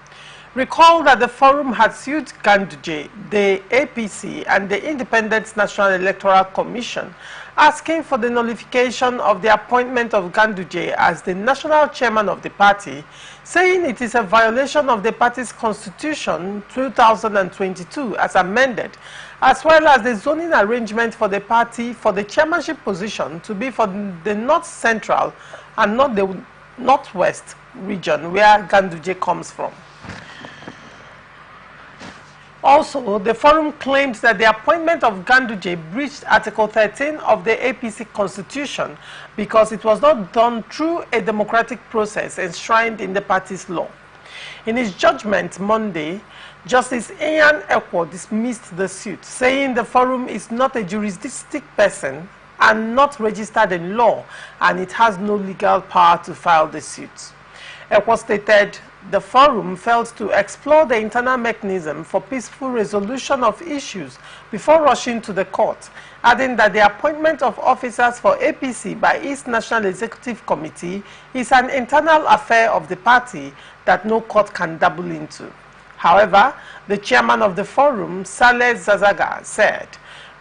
Recall that the forum had sued Ganduje, the APC, and the Independent National Electoral Commission, asking for the nullification of the appointment of Ganduje as the national chairman of the party, saying it is a violation of the party's constitution 2022 as amended, as well as the zoning arrangement for the party for the chairmanship position to be for the North Central and not the Northwest region where Ganduje comes from. Also, the forum claims that the appointment of Ganduje breached Article 13 of the APC Constitution because it was not done through a democratic process enshrined in the party's law. In his judgment Monday, Justice Ian Ekwo dismissed the suit, saying the forum is not a jurisdictic person and not registered in law, and it has no legal power to file the suit. Ekwo stated the forum failed to explore the internal mechanism for peaceful resolution of issues before rushing to the court, adding that the appointment of officers for APC by its National Executive Committee is an internal affair of the party that no court can dabble into. However, the chairman of the forum, Saleh Zazaga, said,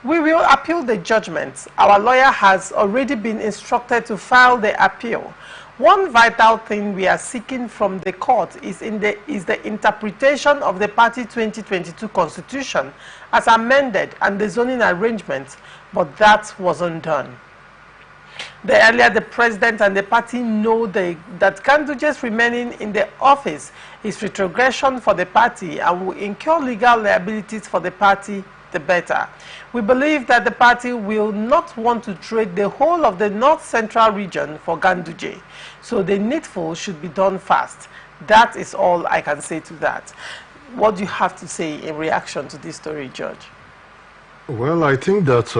"We will appeal the judgment. Our lawyer has already been instructed to file the appeal. One vital thing we are seeking from the court is the interpretation of the party 2022 constitution as amended and the zoning arrangements, but that wasn't done. The earlier the president and the party know that Ganduje's remaining in the office is retrogression for the party and will incur legal liabilities for the party, the better. We believe that the party will not want to trade the whole of the North Central region for Ganduje, so the needful should be done fast. That is all I can say to that." What do you have to say in reaction to this story, George? Well, I think that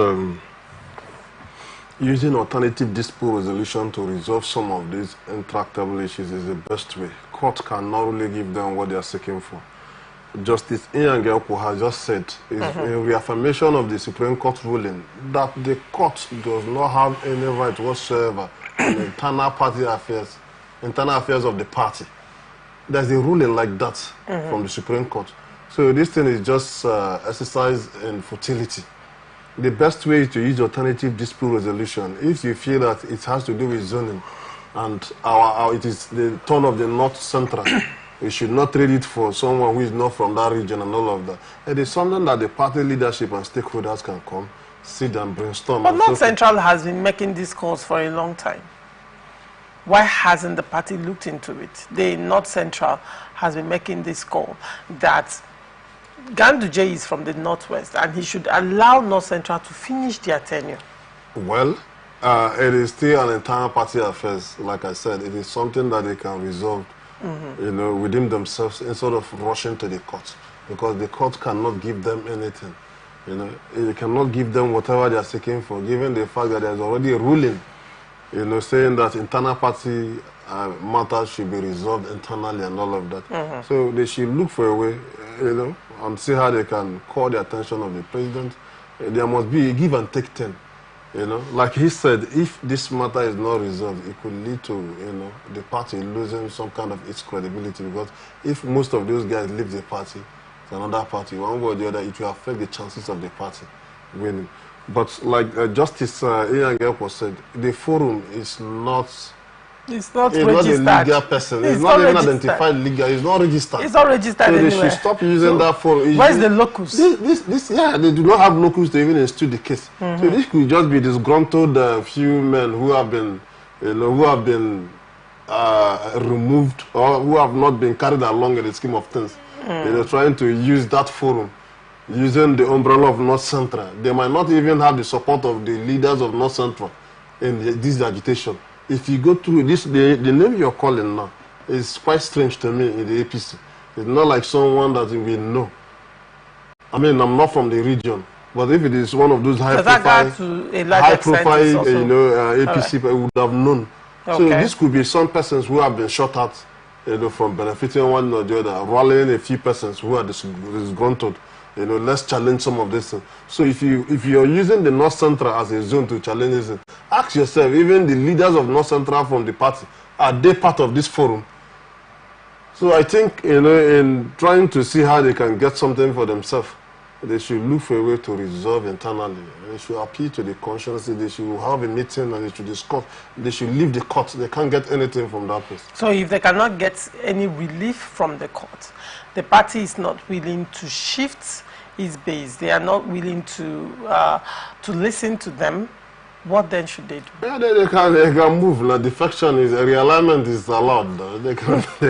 using alternative dispute resolution to resolve some of these intractable issues is the best way. Court can not really give them what they are seeking for. Justice Ian Gelpo has just said is a reaffirmation of the Supreme Court ruling that the court does not have any right whatsoever in internal party affairs, internal affairs of the party. There's a ruling like that from the Supreme Court. So this thing is just exercise in futility. The best way is to use alternative dispute resolution. If you feel that it has to do with zoning and it is the turn of the North Central, we should not trade it for someone who is not from that region and all of that. It is something that the party leadership and stakeholders can come, sit and brainstorm. But North Central has been making these calls for a long time. Why hasn't the party looked into it? The North Central has been making this call that Ganduje is from the Northwest and he should allow North Central to finish their tenure. Well, it is still an internal party affairs. Like I said, it is something that they can resolve, within themselves instead of rushing to the court, because the court cannot give them anything. It cannot give them whatever they are seeking for, given the fact that there is already a ruling, saying that internal party matters should be resolved internally and all of that. So they should look for a way, and see how they can call the attention of the president. There must be a give and take thing. Like he said, if this matter is not resolved, it could lead to, the party losing some kind of its credibility, because if most of those guys leave the party to another party, one way or the other, it will affect the chances of the party winning. But like Justice Ian Gelpo said, the forum is not... It's not registered. Not a legal person. It's not even registered. Identified legal. It's not registered. It's not registered so anywhere. They should stop using that forum. Where's the locus? They do not have locus to even institute the case. So this could just be disgruntled few men who have been, removed or who have not been carried along in the scheme of things. Trying to use that forum, using the umbrella of North Central. They might not even have the support of the leaders of North Central in this agitation. If you go through this, the name you're calling now is quite strange to me in the APC. It's not like someone that we know. I mean, I'm not from the region, but if it is one of those high-profile, APC people would have known. Okay. So this could be some persons who have been shot at, from benefiting one or the other, rallying a few persons who are disgruntled. Let's challenge some of this. So if you're using the North Central as a zone to challenge this, ask yourself, even the leaders of North Central from the party, are they part of this forum? So I think, in trying to see how they can get something for themselves, they should look for a way to resolve internally. They should appeal to the conscience. They should have a meeting and they should discuss. They should leave the court. They can't get anything from that place. So if they cannot get any relief from the court, the party is not willing to shift its base. They are not willing to listen to them. What then should they do? Yeah, they can move. Now, defection is realignment is allowed. They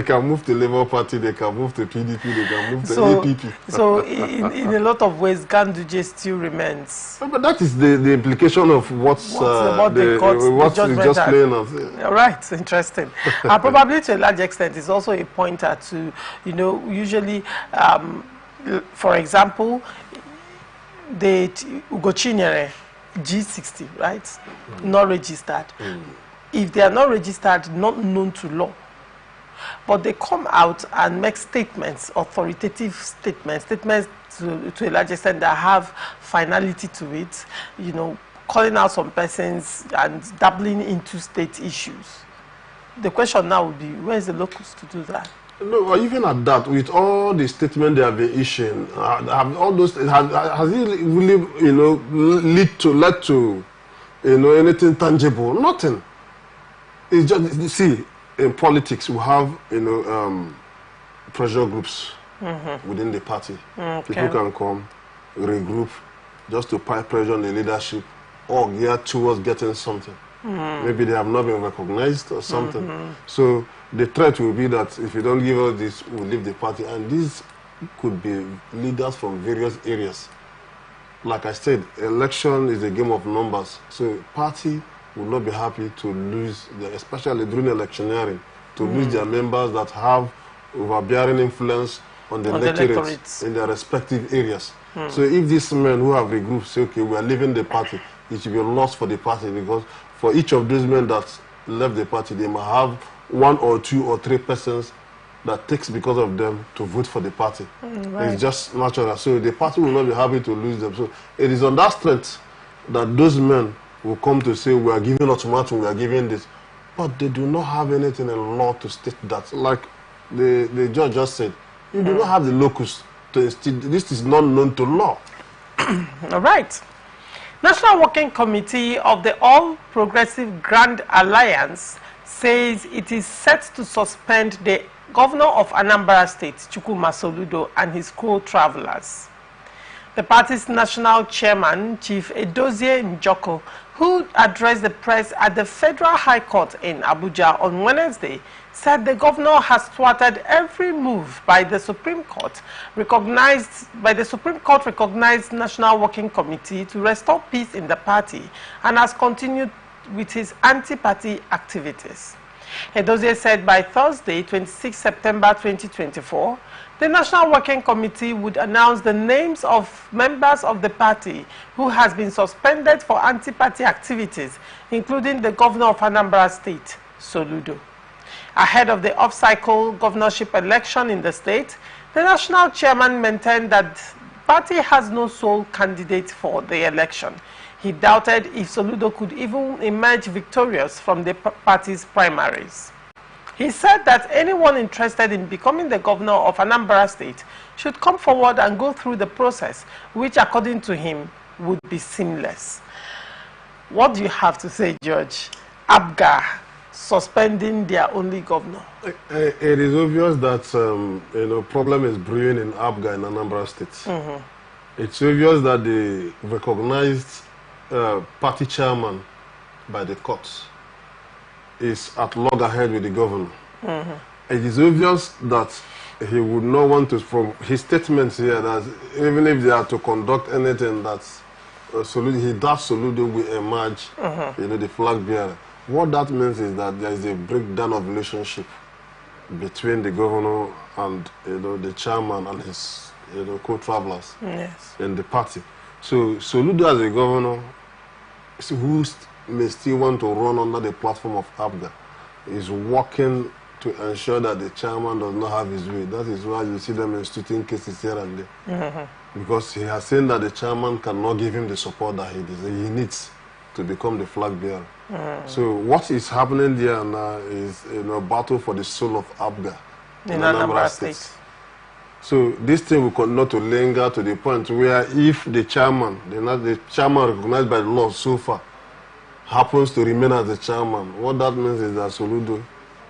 can move to Labour Party. They can move to PDP. They can move to APP. So in a lot of ways, Ganduje still remains. But that is the implication of what is just playing out. Right, interesting. Probably to a large extent, it's also a pointer to, usually, for example, the Ugochinyere G60, right? Not registered. If they are not registered, not known to law, but they come out and make statements, authoritative statements to a large extent that have finality to it, calling out some persons and dabbling into state issues. The question now would be, where is the locus to do that? No, even at that, with all the statements they have been issuing, all those has it really, led to, anything tangible? Nothing. It's just, see, in politics, we have, pressure groups within the party. Okay. People can come, regroup, just to apply pressure on the leadership, or geared towards getting something. Maybe they have not been recognized or something. So the threat will be that if you don't give us this, we'll leave the party. And these could be leaders from various areas. Like I said, election is a game of numbers. So party will not be happy to lose, especially during electioneering, to lose their members that have overbearing influence on the electorates in their respective areas. So if these men who have regrouped say, okay, we are leaving the party, it should be a loss for the party, because for each of those men that left the party, they might have 1 or 2 or 3 persons that takes because of them to vote for the party. Right. It's just natural. So the party will not be happy to lose them. So it is on that strength that those men will come to say, we are giving ultimatum, we are giving this. But they do not have anything in law to state that. Like the judge just said, you do not have the locus to instate. This is not known to law. All right. National Working Committee of the All Progressive Grand Alliance says it is set to suspend the governor of Anambra State, Chukwuma Soludo, and his co-travelers. The party's national chairman, Chief Edozie Njoko, who addressed the press at the Federal High Court in Abuja on Wednesday, said the governor has thwarted every move by the Supreme Court recognized National Working Committee to restore peace in the party and has continued with his anti-party activities. Edozie said by Thursday, 26 September 2024, the National Working Committee would announce the names of members of the party who has been suspended for anti-party activities, including the governor of Anambra State, Soludo. Ahead of the off-cycle governorship election in the state, the national chairman maintained that the party has no sole candidate for the election. He doubted if Soludo could even emerge victorious from the party's primaries. He said that anyone interested in becoming the governor of Anambra State should come forward and go through the process, which according to him would be seamless. What do you have to say, George? APGA suspending their only governor. It is obvious that problem is brewing in APGA in Anambra State. It's obvious that the recognized party chairman by the courts is at loggerhead with the governor. It is obvious that he would not want to, from his statements here, that even if they are to conduct anything, that Soludo will emerge, the flag bearer. What that means is that there is a breakdown of relationship between the governor and the chairman and his co-travelers in the party. So Soludo as a governor, who may still want to run under the platform of APGA, is working to ensure that the chairman does not have his way. That is why you see them instituting cases here and there. Because he has seen that the chairman cannot give him the support that he needs to become the flag bearer. So what is happening there now is a battle for the soul of APGA in Anambra State. So this thing will continue to linger to the point where if the chairman, the chairman recognized by the law so far, happens to remain as the chairman, what that means is that Soludo,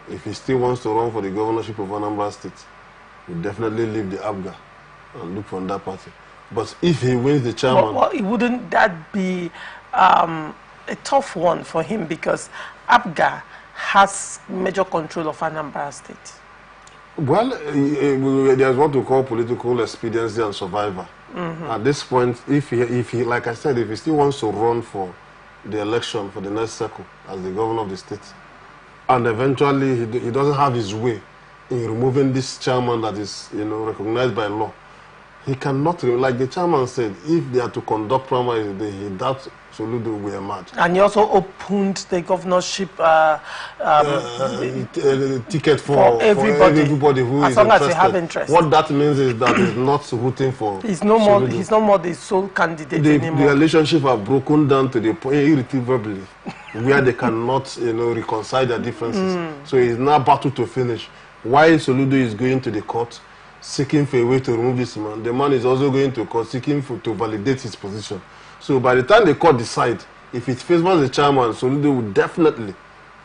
if he still wants to run for the governorship of Anambra State, will definitely leave the APGA and look for that party. But if he wins the chairman... Well, wouldn't that be a tough one for him, because APGA has major control of Anambra State? Well, there's what we call political expediency and survivor. At this point, if he, like I said, if he still wants to run for the election for the next cycle as the governor of the state, and eventually he doesn't have his way in removing this chairman that is recognized by law, he cannot, like the chairman said, if they are to conduct primaries, he doubts Soludo will emerge. And he also opened the governorship ticket for everybody who as is long interested. as they have interest. What that means is that he's not rooting for he's no more the sole candidate anymore. The relationship have broken down to the point irretrievably where they cannot reconcile their differences. So it's now battle to finish. While Soludo is going to the court seeking for a way to remove this man, the man is also going to court seeking to validate his position. So by the time the court decides, if it favors the chairman, Soludo will definitely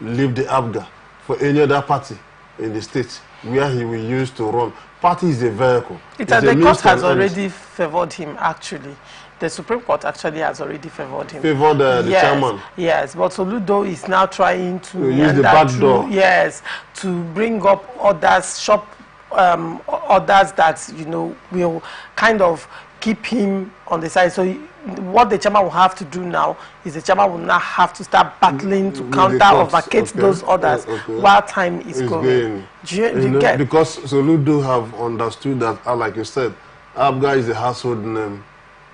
leave the APGA for any other party in the state where he will use to run. Party is a vehicle. The court has already favored him, actually. The Supreme Court actually has already favored him. Favored the chairman? Yes, but Soludo is now trying to use the back door. Yes, to bring up others, others that, will kind of keep him on the side. So what the chairman will have to do now is the chairman will now have to start battling to counter or vacate those others while time is going. Do you get? Because Soludo have understood that, like you said, APGA is a household name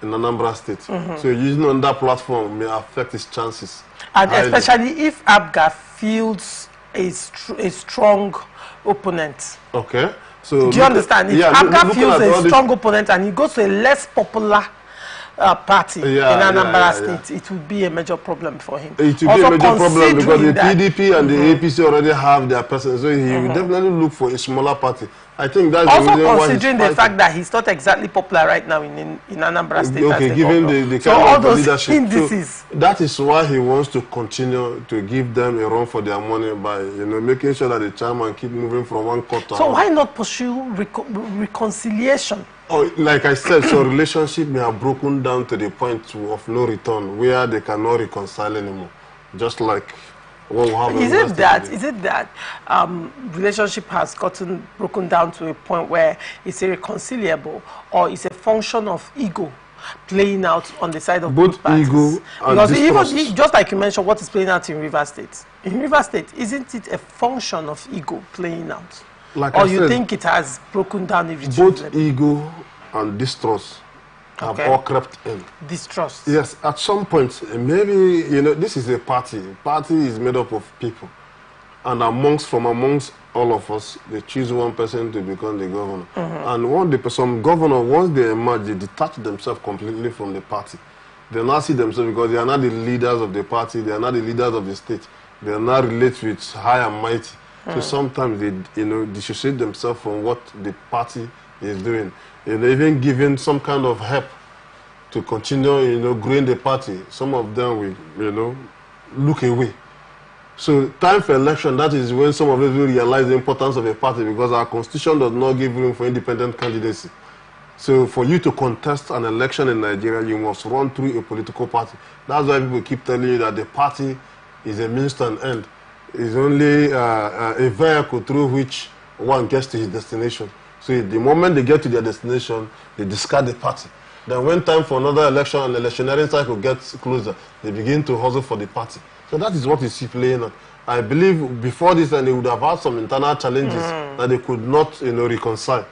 in Anambra State. So using on that platform may affect his chances. And especially if APGA feels a strong opponent. Okay. So do you understand? If Abga feels a strong opponent and he goes to a less popular party in Anambra State, it would be a major problem for him. It would be a major problem because the PDP and the APC already have their person, so he will definitely look for a smaller party. I think that's also the reason considering why the fact that he's not exactly popular right now in Anambra State. Okay, given the so kind all of those leadership. indices. So that is why he wants to continue to give them a run for their money by making sure that the chairman keep moving from one court to So another. why not pursue reconciliation? Oh, like I said, so relationship may have broken down to the point of no return, where they cannot reconcile anymore. Just like what we have. Is it that relationship has gotten broken down to a point where it's irreconcilable, or it's a function of ego playing out on the side of both parties? Ego and because distrust. even just like you mentioned, what is playing out in River State? In River State, isn't it a function of ego playing out? Like or you said, think it has broken down irretrievably? Both ego and distrust have all crept in. Distrust? Yes, at some point, maybe, this is a party. Party is made up of people. And from amongst all of us, they choose one person to become the governor. And some governor, once they emerge, they detach themselves completely from the party. They now see themselves, because they are not the leaders of the party, they are not the leaders of the state. They are not related with high and mighty. So sometimes they, dissociate themselves from what the party is doing. Even giving some kind of help to continue, growing the party. Some of them will, look away. So time for election, that is when some of us will realize the importance of a party, because our constitution does not give room for independent candidacy. So for you to contest an election in Nigeria, you must run through a political party. That's why people keep telling you that the party is a means to an end. It's only a vehicle through which one gets to his destination. So the moment they get to their destination, they discard the party. Then when time for another election and the electioneering cycle gets closer, they begin to hustle for the party. So that is what you see playing out. I believe before this, and they would have had some internal challenges that they could not, reconcile.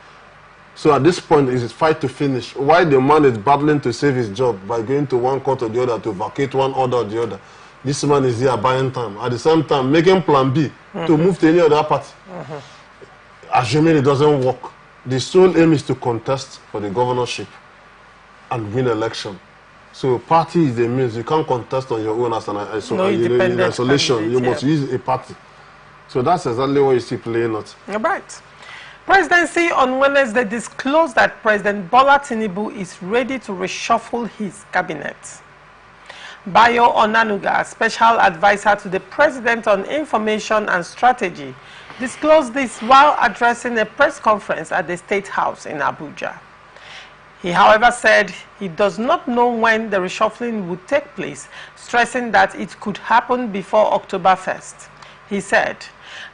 So at this point, it's a fight to finish. Why the man is battling to save his job by going to one court or the other to vacate one order or the other. This man is here buying time. At the same time, making plan B to move to any other party. Assuming it doesn't work. The sole aim is to contest for the governorship and win election. So party is a means. You can't contest on your own as in isolation. You must use a party. So that's exactly what you see playing out. Right. Presidency on Wednesday disclosed that President Bola Tinubu is ready to reshuffle his cabinet. Bayo Onanuga, special advisor to the President on Information and Strategy, disclosed this while addressing a press conference at the State House in Abuja. He, however, said he does not know when the reshuffling would take place, stressing that it could happen before October 1st. He said,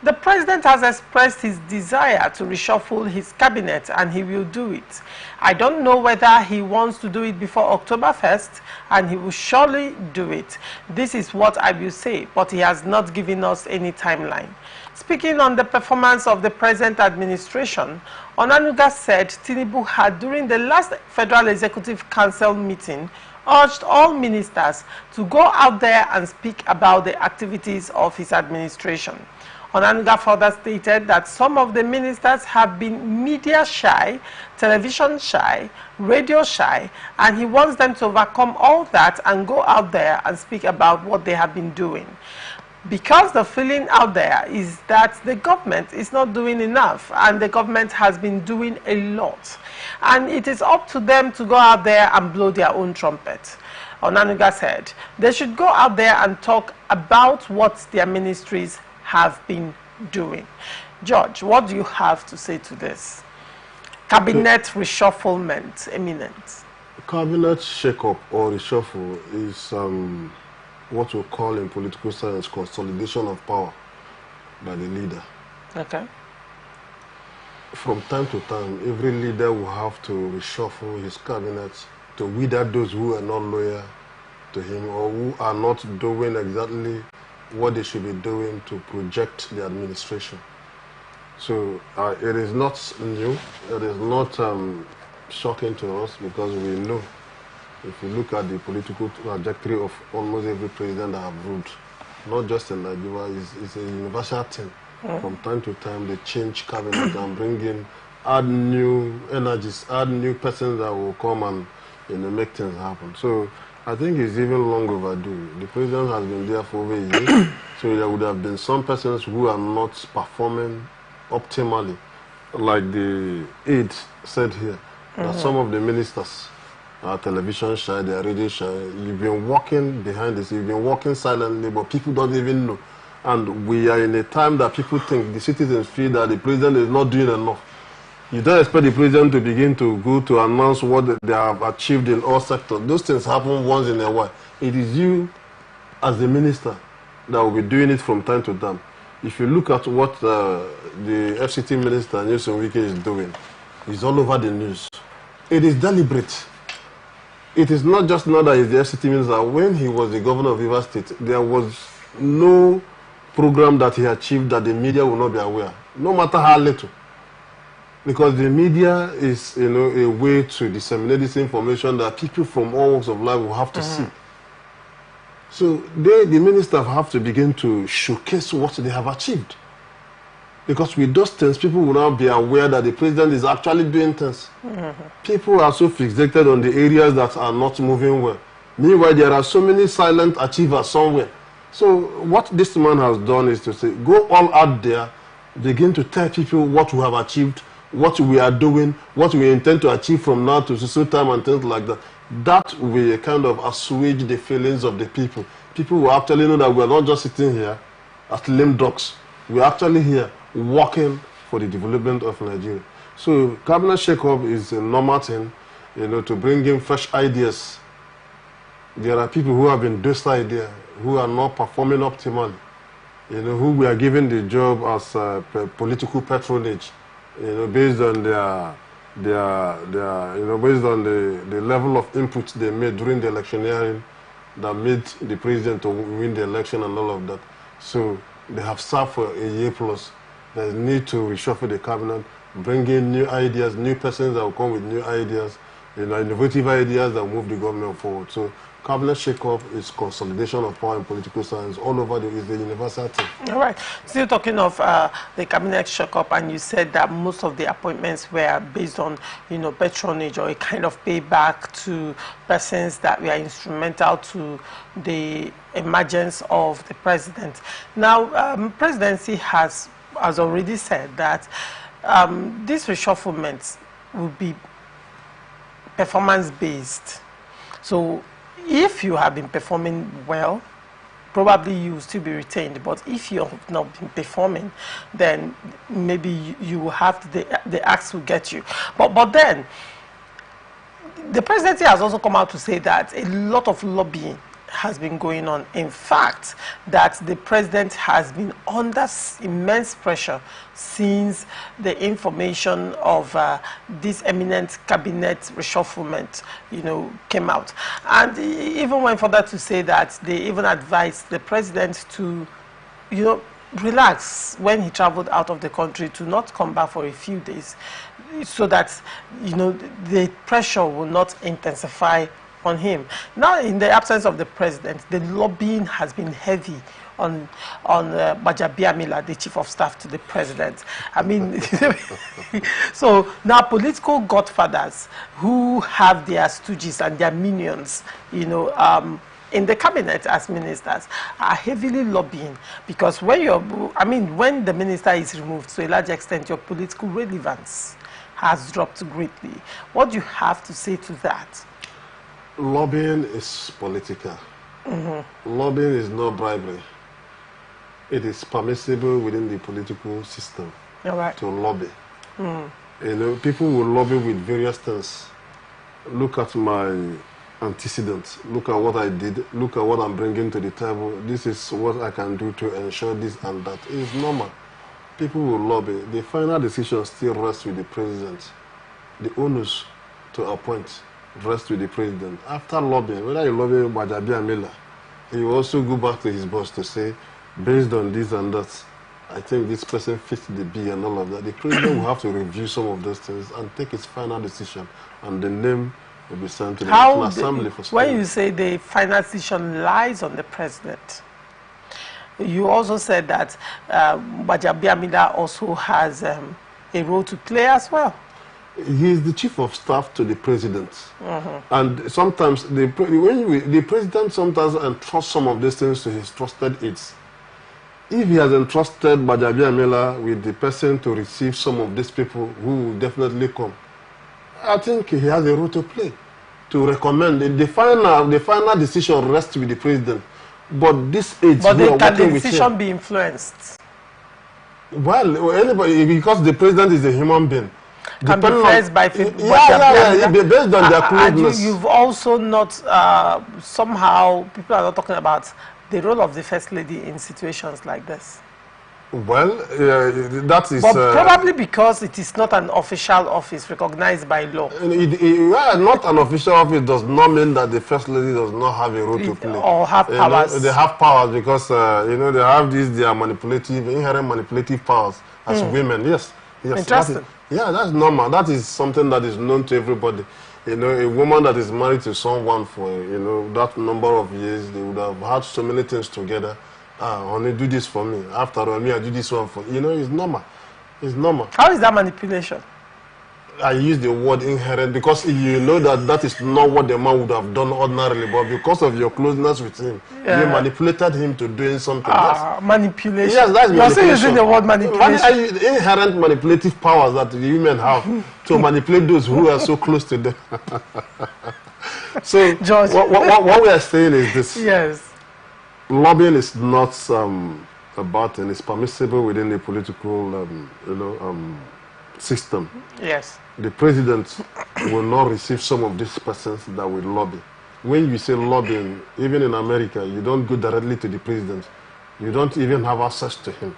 "The President has expressed his desire to reshuffle his cabinet and he will do it. I don't know whether he wants to do it before October 1st, and he will surely do it. This is what I will say, but he has not given us any timeline." Speaking on the performance of the present administration, Onanuga said Tinubu had, during the last Federal Executive Council meeting, urged all ministers to go out there and speak about the activities of his administration. Onanuga further stated that some of the ministers have been media shy, television shy, radio shy, and he wants them to overcome all that and go out there and speak about what they have been doing. Because the feeling out there is that the government is not doing enough, and the government has been doing a lot. And it is up to them to go out there and blow their own trumpet. Onanuga said they should go out there and talk about what their ministries have been doing. George, what do you have to say to this? Cabinet reshufflement imminent. Cabinet shake-up or reshuffle is what we call in political science consolidation of power by the leader. Okay. From time to time, every leader will have to reshuffle his cabinet to weed out those who are not loyal to him or who are not doing exactly what they should be doing to project the administration. So it is not new, it is not shocking to us, because we know, if you look at the political trajectory of almost every president that have ruled, not just in Nigeria, it's a universal thing. From time to time, they change cabinet and bring in, add new energies, add new persons that will come and make things happen. So I think it's even long overdue. The president has been there for over a year, so there would have been some persons who are not performing optimally, like the aide said here, that some of the ministers are television shy, they are radio shy. You've been working behind this, you've been working silently, but people don't even know. And we are in a time that people think, the citizens feel that the president is not doing enough. You don't expect the president to begin to go to announce what they have achieved in all sectors. Those things happen once in a while. It is you, as the minister, that will be doing it from time to time. If you look at what the FCT minister, Nyesom Wike, is doing, it's all over the news. It is deliberate. It is not just now that he's the FCT minister. When he was the governor of Rivers State, there was no program that he achieved that the media will not be aware, no matter how little. Because the media is, a way to disseminate this information that people from all walks of life will have to see. So the ministers have to begin to showcase what they have achieved. Because with those things, people will now be aware that the president is actually doing things. People are so fixated on the areas that are not moving well. Meanwhile, there are so many silent achievers somewhere. So what this man has done is to say, go all out there, begin to tell people what we have achieved, what we are doing, what we intend to achieve from now to so time and things like that. That will kind of assuage the feelings of the people. People will actually know that we are not just sitting here as lame ducks. We are actually here working for the development of Nigeria. So cabinet shake-up is a normal thing, to bring in fresh ideas. There are people who have been docile idea, who are not performing optimally, who we are giving the job as political patronage, based on based on the level of input they made during the electioneering that made the president to win the election and all of that. So they have served for a year plus. There's need to reshuffle the cabinet, bring in new ideas, new persons that will come with new ideas, innovative ideas that will move the government forward. So cabinet shake-up is consolidation of power in political science all over is the universal thing. All right. Still talking of the cabinet shake-up, and you said that most of the appointments were based on, patronage or a kind of payback to persons that were instrumental to the emergence of the president. Now, presidency has already said that this reshufflement will be performance-based. So if you have been performing well, probably you will still be retained. But if you have not been performing, then maybe you will have the axe will get you. But then, the presidency has also come out to say that a lot of lobbying has been going on. In fact, that the president has been under immense pressure since the information of this eminent cabinet reshufflement, came out. And he even went further to say that they even advised the president to, relax when he traveled out of the country, to not come back for a few days, so that, the pressure will not intensify on him. Now, in the absence of the president, the lobbying has been heavy on Gbajabiamila, the chief of staff to the president. I mean, so now political godfathers who have their stooges and their minions, in the cabinet as ministers, are heavily lobbying, because when when the minister is removed, to a large extent, your political relevance has dropped greatly. What do you have to say to that? Lobbying is political. Lobbying is not bribery. It is permissible within the political system to lobby. People will lobby with various things. Look at my antecedents. Look at what I did. Look at what I'm bringing to the table. This is what I can do to ensure this and that. It's normal. People will lobby. The final decision still rests with the president. The onus to appoint rests with the president. After lobbying, whether you lobby Gbajabiamila, he will also go back to his boss to say, based on this and that, I think this person fits the bill and all of that. The president will have to review some of those things and take his final decision, and the name will be sent to the National Assembly for when you say the final decision lies on the president, you also said that Gbajabiamila also has a role to play as well. He is the chief of staff to the president. And sometimes, the president sometimes entrusts some of these things to his trusted aides. If he has entrusted Gbajabiamila with the person to receive some of these people who will definitely come, I think he has a role to play, to recommend. The final decision rests with the president. But this aides but who are can the working with decision him, be influenced? well, anybody, because the president is a human being. Can be influenced by based on their closeness. You've also not, somehow, people are not talking about the role of the First Lady in situations like this. Well, that is... But probably because it is not an official office recognized by law. Not an official office does not mean that the First Lady does not have a role to play. Or have powers. They have powers because, they have their inherent manipulative powers as women. Yes. Interesting. That's normal. That is something that is known to everybody. A woman that is married to someone for, that number of years, they would have had so many things together. Honey, do this for me. After all, I do this one for you. It's normal. It's normal. How is that manipulation? I use the word inherent because you know that is not what the man would have done ordinarily, but because of your closeness with him, you manipulated him to doing something. Manipulation. Yes, that's manipulation. You're still using the word manipulation. Inherent manipulative powers that the women have to manipulate those who are so close to them. So, George, what we are saying is this. Yes. Lobbying is not about, and it's permissible within the political, system. Yes. The president will not receive some of these persons that will lobby. When you say lobbying, even in America, you don't go directly to the president. You don't even have access to him.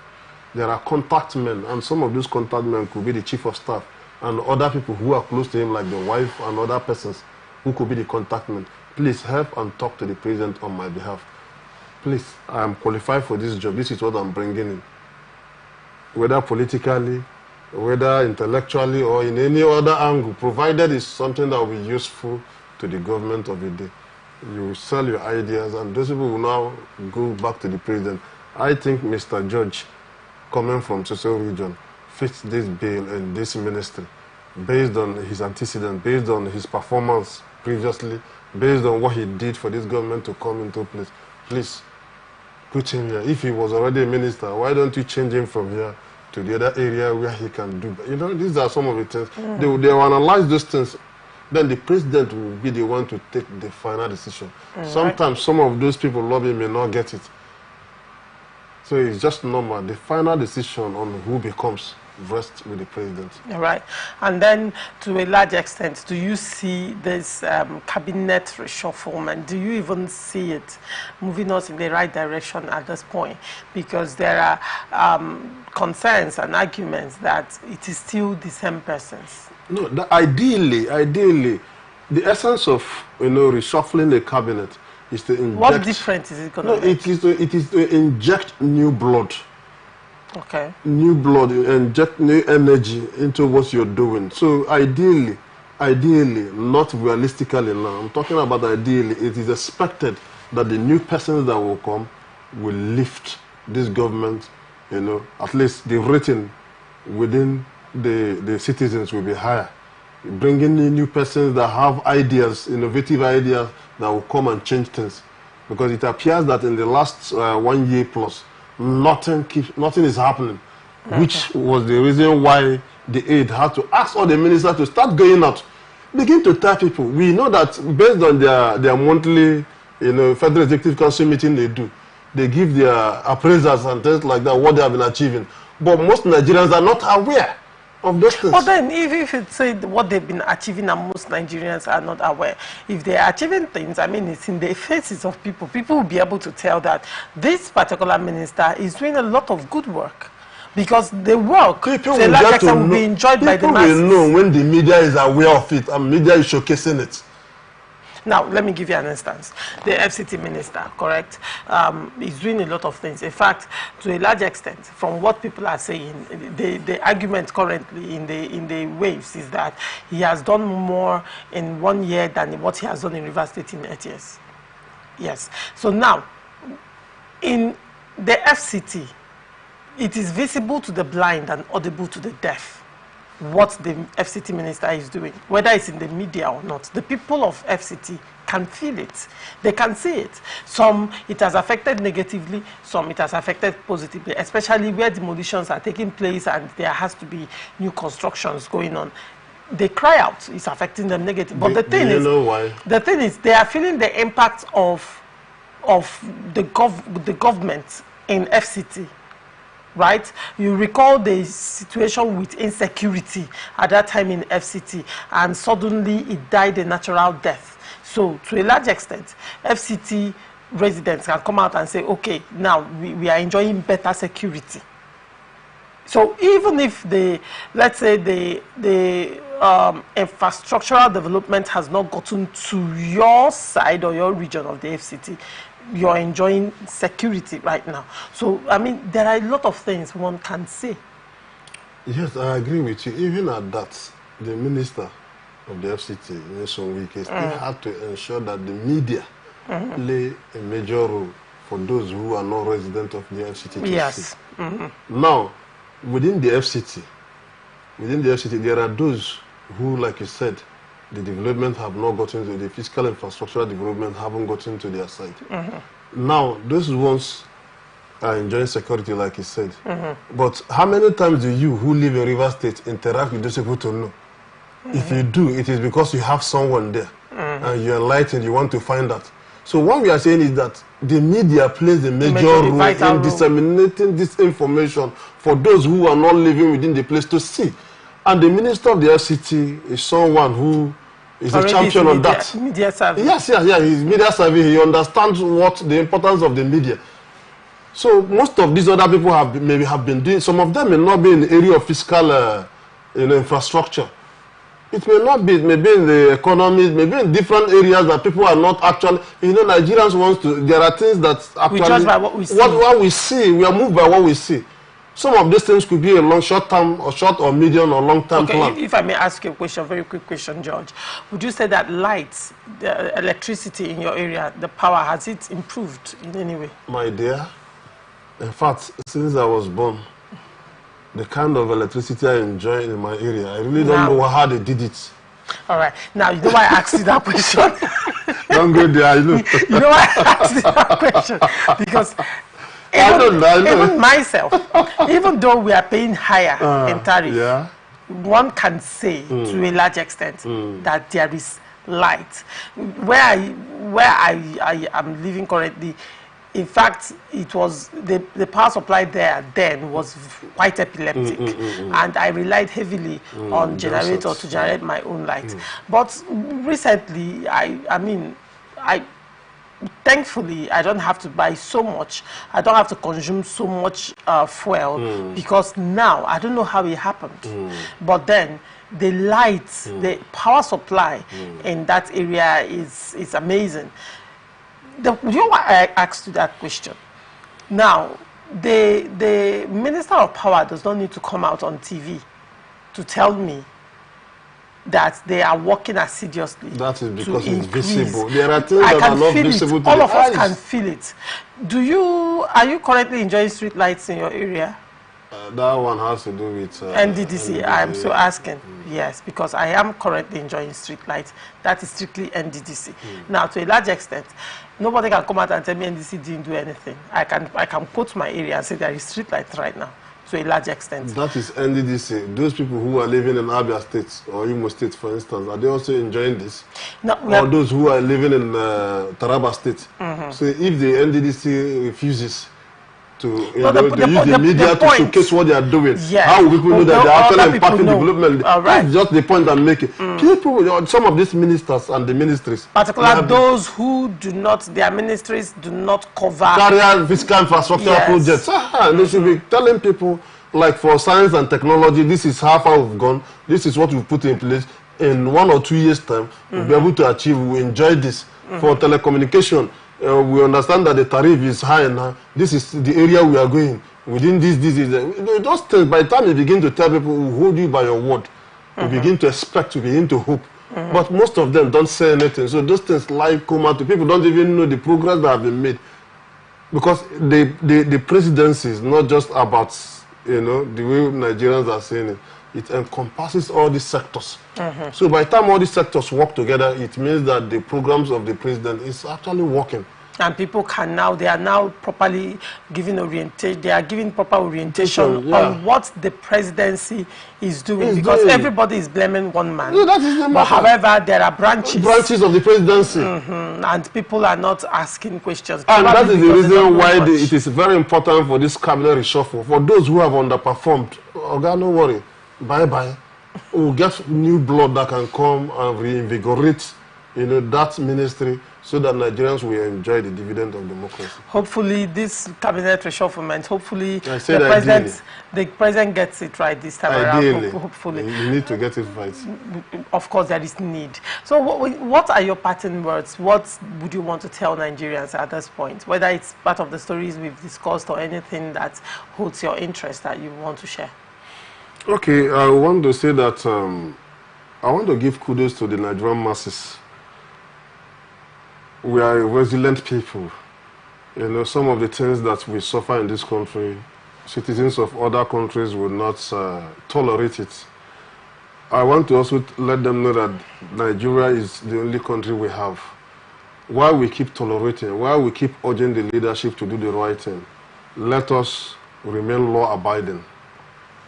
There are contact men, and some of those contact men could be the chief of staff and other people who are close to him, like the wife and other persons who could be the contact men. Please help and talk to the president on my behalf. Please, I am qualified for this job. This is what I'm bringing in. Whether politically, whether intellectually, or in any other angle, provided it's something that will be useful to the government of the day. You sell your ideas, and those people will now go back to the president. I think Mr. George, coming from Social Region, fits this bill and this ministry based on his antecedent, based on his performance previously, based on what he did for this government to come into place. Please, put him here. If he was already a minister, why don't you change him from here to the other area where he can do? These are some of the things. They will analyze those things. Then the president will be the one to take the final decision. Sometimes some of those people lobbying may not get it. So it's just normal. The final decision on who becomes rests with the president. All right. And then, to a large extent, do you see this cabinet reshufflement? Do you even see it moving us in the right direction at this point? Because there are concerns and arguments that it is still the same persons. No, ideally, the essence of reshuffling the cabinet is to inject. What difference is it going to make? It is to inject new blood. Okay. New blood, inject new energy into what you're doing. So ideally, not realistically now, I'm talking about ideally, it is expected that the new persons that will come will lift this government, at least the rating within the citizens will be higher. Bringing in new persons that have ideas, innovative ideas that will come and change things. Because it appears that in the last 1 year plus, nothing is happening, which was the reason why the aide had to ask all the ministers to start going out, begin to tell people. We know that based on their monthly, Federal Executive Council meeting they give their appraisals and things like that, what they have been achieving. But most Nigerians are not aware of those things. But then, if it's said what they've been achieving and most Nigerians are not aware, if they are achieving things, I mean, it's in the faces of people. People will be able to tell that this particular minister is doing a lot of good work. Because the work, to a large extent, will be enjoyed by the masses. People will know when the media is aware of it and media is showcasing it. Now, let me give you an instance. The FCT minister, correct, is doing a lot of things. In fact, to a large extent, from what people are saying, the argument currently in the waves is that he has done more in 1 year than what he has done in Rivers State in 8 years. Yes. So now, in the FCT, it is visible to the blind and audible to the deaf what the FCT minister is doing, whether it's in the media or not. The people of FCT can feel it. They can see it. Some, it has affected negatively. Some, it has affected positively, especially where demolitions are taking place and there has to be new constructions going on. They cry out. It's affecting them negatively. But the thing is, know why? The thing is, they are feeling the impact of the government in FCT. Right? You recall the situation with insecurity at that time in FCT, and suddenly it died a natural death. So to a large extent, FCT residents can come out and say, okay, now we are enjoying better security. So even if let's say the infrastructural development has not gotten to your side or your region of the FCT, you're enjoying security right now. So, I mean, there are a lot of things one can say. Yes, I agree with you. Even at that, the minister of the FCT, Nelson Wike, still had to ensure that the media play a major role for those who are not resident of the FCT. Yes. Now, within the FCT, there are those who, like you said, the development have not gotten to, the fiscal infrastructural development haven't gotten to their side. Now, those ones are enjoying security, like you said. But how many times do you, who live in River State, interact with those people to know? If you do, it is because you have someone there and you're enlightened, you want to find out. So what we are saying is that the media plays a major role in disseminating this information for those who are not living within the place to see. And the minister of the FCT is someone who is a champion on that. Media savvy. Yes, he's media savvy. He understands what the importance of the media. So most of these other people maybe have been doing. Some of them may not be in the area of fiscal, infrastructure. It may not be, maybe in the economy, maybe in different areas that people are not actually. Nigerians want to. There are things that actually. We judge by what we see. What we see, we are moved by what we see. Some of these things could be a short-term or short or medium or long-term plan. If I may ask you a question, a very quick question, George. Would you say that lights, the electricity in your area, the power, has it improved in any way? My dear, in fact, since I was born, the kind of electricity I enjoy in my area, I really don't know how they did it. All right. Now, you know why I asked you that question? Don't go there, I know. You know why I asked you that question? Because even myself, even though we are paying higher in tariff, one can say to a large extent that there is light. Where I am living currently, in fact, it was the power supply there then was quite epileptic, and I relied heavily on generator to generate my own light. But recently, thankfully, I don't have to buy so much. I don't have to consume so much fuel because now, I don't know how it happened. But then, the light, the power supply in that area is amazing. You know why I asked you that question? Now, the Minister of Power does not need to come out on TV to tell me that they are working assiduously. That is because it's visible. There are things that are not visible to all of us can feel it. Are you currently enjoying street lights in your area? That one has to do with NDDC. I am so asking. Yes, because I am currently enjoying street lights. That is strictly NDDC. Now, to a large extent, nobody can come out and tell me NDDC didn't do anything. I can quote my area and say there is street lights right now. To a large extent. That is NDDC. Those people who are living in Abia State or Imo State, for instance, are they also enjoying this? No, or those who are living in Taraba State. So if the NDDC refuses to use the media to showcase what they are doing, how will people know that they are actually impacting development? That's just the point I'm making. People, some of these ministers and the ministries, particularly those who do not, their ministries do not cover carry fiscal infrastructure projects. They should be telling people, like for science and technology, this is how far we've gone, this is what we've put in place. In 1 or 2 years' time, we'll be able to achieve, we enjoy this. For telecommunication, we understand that the tariff is high now. This is the area we are going. Within this is those things. By the time you begin to tell people who hold you by your word, you begin to expect, you begin to hope. But most of them don't say anything. So those things come out to people, don't even know the progress that have been made. because the presidency is not just about, you know, the way Nigerians are saying it. It encompasses all these sectors. So by the time all these sectors work together, it means that the programs of the president is actually working. And people can now, they are now properly giving orientation, they are giving proper orientation on what the presidency is doing, because everybody is blaming one man. Yeah, that is the matter. But however, there are branches of the presidency. And people are not asking questions. And that is the reason why it is very important for this cabinet reshuffle. For those who have underperformed, okay, no worry, bye-bye. We'll get new blood that can come and reinvigorate, you know, that ministry, so that Nigerians will enjoy the dividend of democracy. Hopefully, this cabinet reshufflement, hopefully the president gets it right this time around. Hopefully. You need to get it right. Of course, there is need. So what are your parting words? What would you want to tell Nigerians at this point? Whether it's part of the stories we've discussed or anything that holds your interest that you want to share? Okay, I want to say that I want to give kudos to the Nigerian masses. We are resilient people. You know, some of the things that we suffer in this country, citizens of other countries will not tolerate it. I want to also let them know that Nigeria is the only country we have. While we keep tolerating, while we keep urging the leadership to do the right thing, let us remain law-abiding.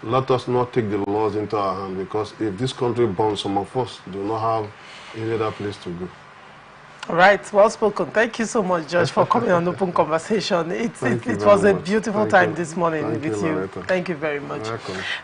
Let us not take the laws into our hands, because if this country burns, some of us do not have any other place to go. All right, well spoken. Thank you so much, Josh, for coming on Open Conversation. It was a beautiful time this morning with you. Thank you very much.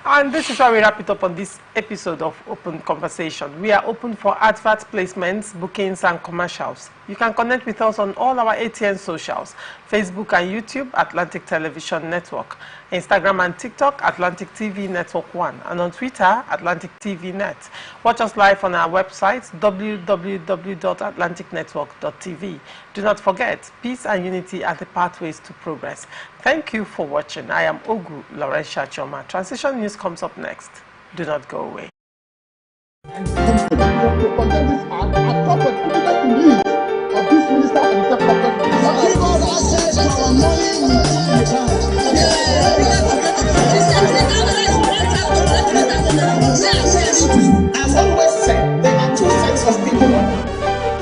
And this is why we wrap it up on this episode of Open Conversation. We are open for advert placements, bookings, and commercials. You can connect with us on all our ATN socials, Facebook and YouTube, Atlantic Television Network, Instagram and TikTok, Atlantic TV Network 1, and on Twitter, Atlantic TV Net. Watch us live on our website, www.atlanticnetwork.tv. Do not forget, peace and unity are the pathways to progress. Thank you for watching. I am Ogu Laurentia Choma. Transition News comes up next. Do not go away. As always said, there are two sets of people,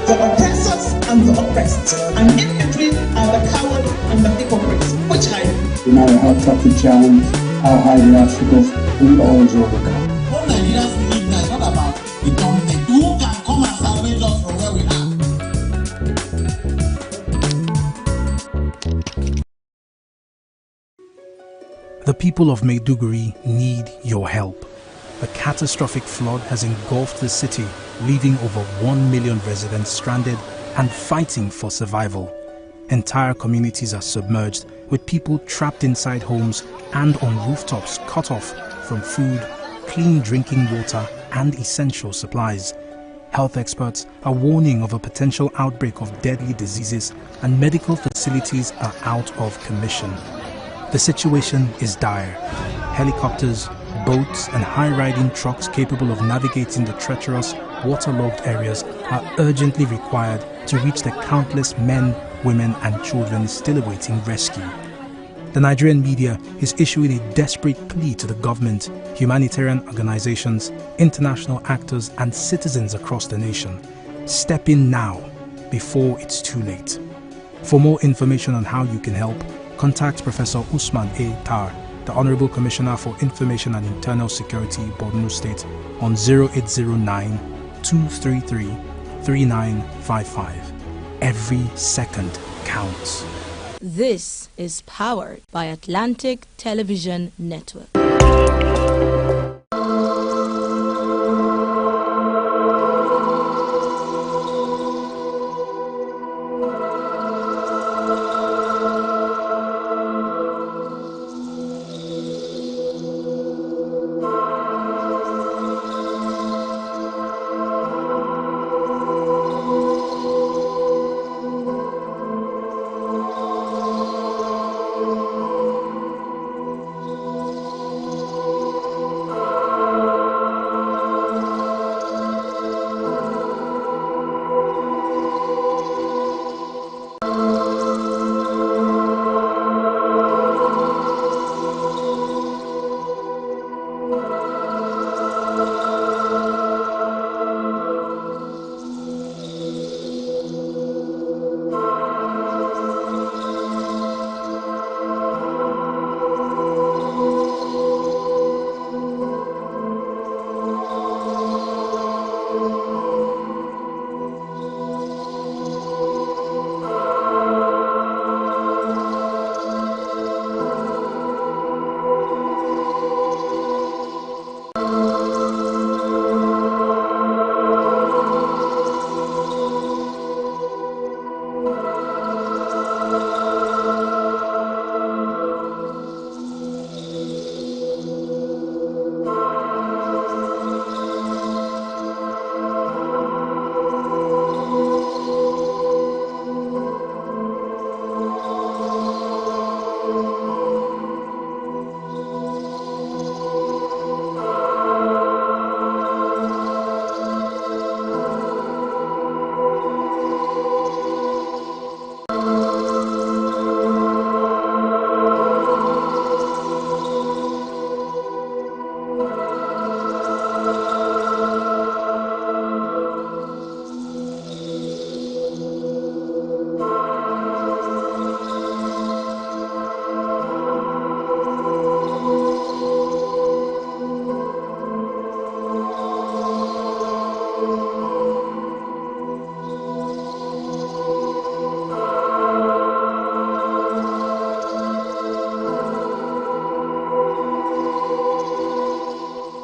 the oppressors and the oppressed, and in between are the coward and the hypocrites. Which are you? No matter how tough the challenge, how high the obstacles, we always overcome. What Nigerians believe now is not about the government. Who can come and salvage us from where we are? The people of Maiduguri need your help. A catastrophic flood has engulfed the city, leaving over 1 million residents stranded and fighting for survival. Entire communities are submerged, with people trapped inside homes and on rooftops cut off from food, clean drinking water, and essential supplies. Health experts are warning of a potential outbreak of deadly diseases, and medical facilities are out of commission. The situation is dire. Helicopters, boats, and high-riding trucks capable of navigating the treacherous, waterlogged areas are urgently required to reach the countless men, women, and children still awaiting rescue. The Nigerian media is issuing a desperate plea to the government, humanitarian organizations, international actors, and citizens across the nation. Step in now, before it's too late. For more information on how you can help, contact Professor Usman A. Tar, the Honorable Commissioner for Information and Internal Security, Borno State, on 0809-233-3955. Every second counts. This is powered by Atlantic Television Network.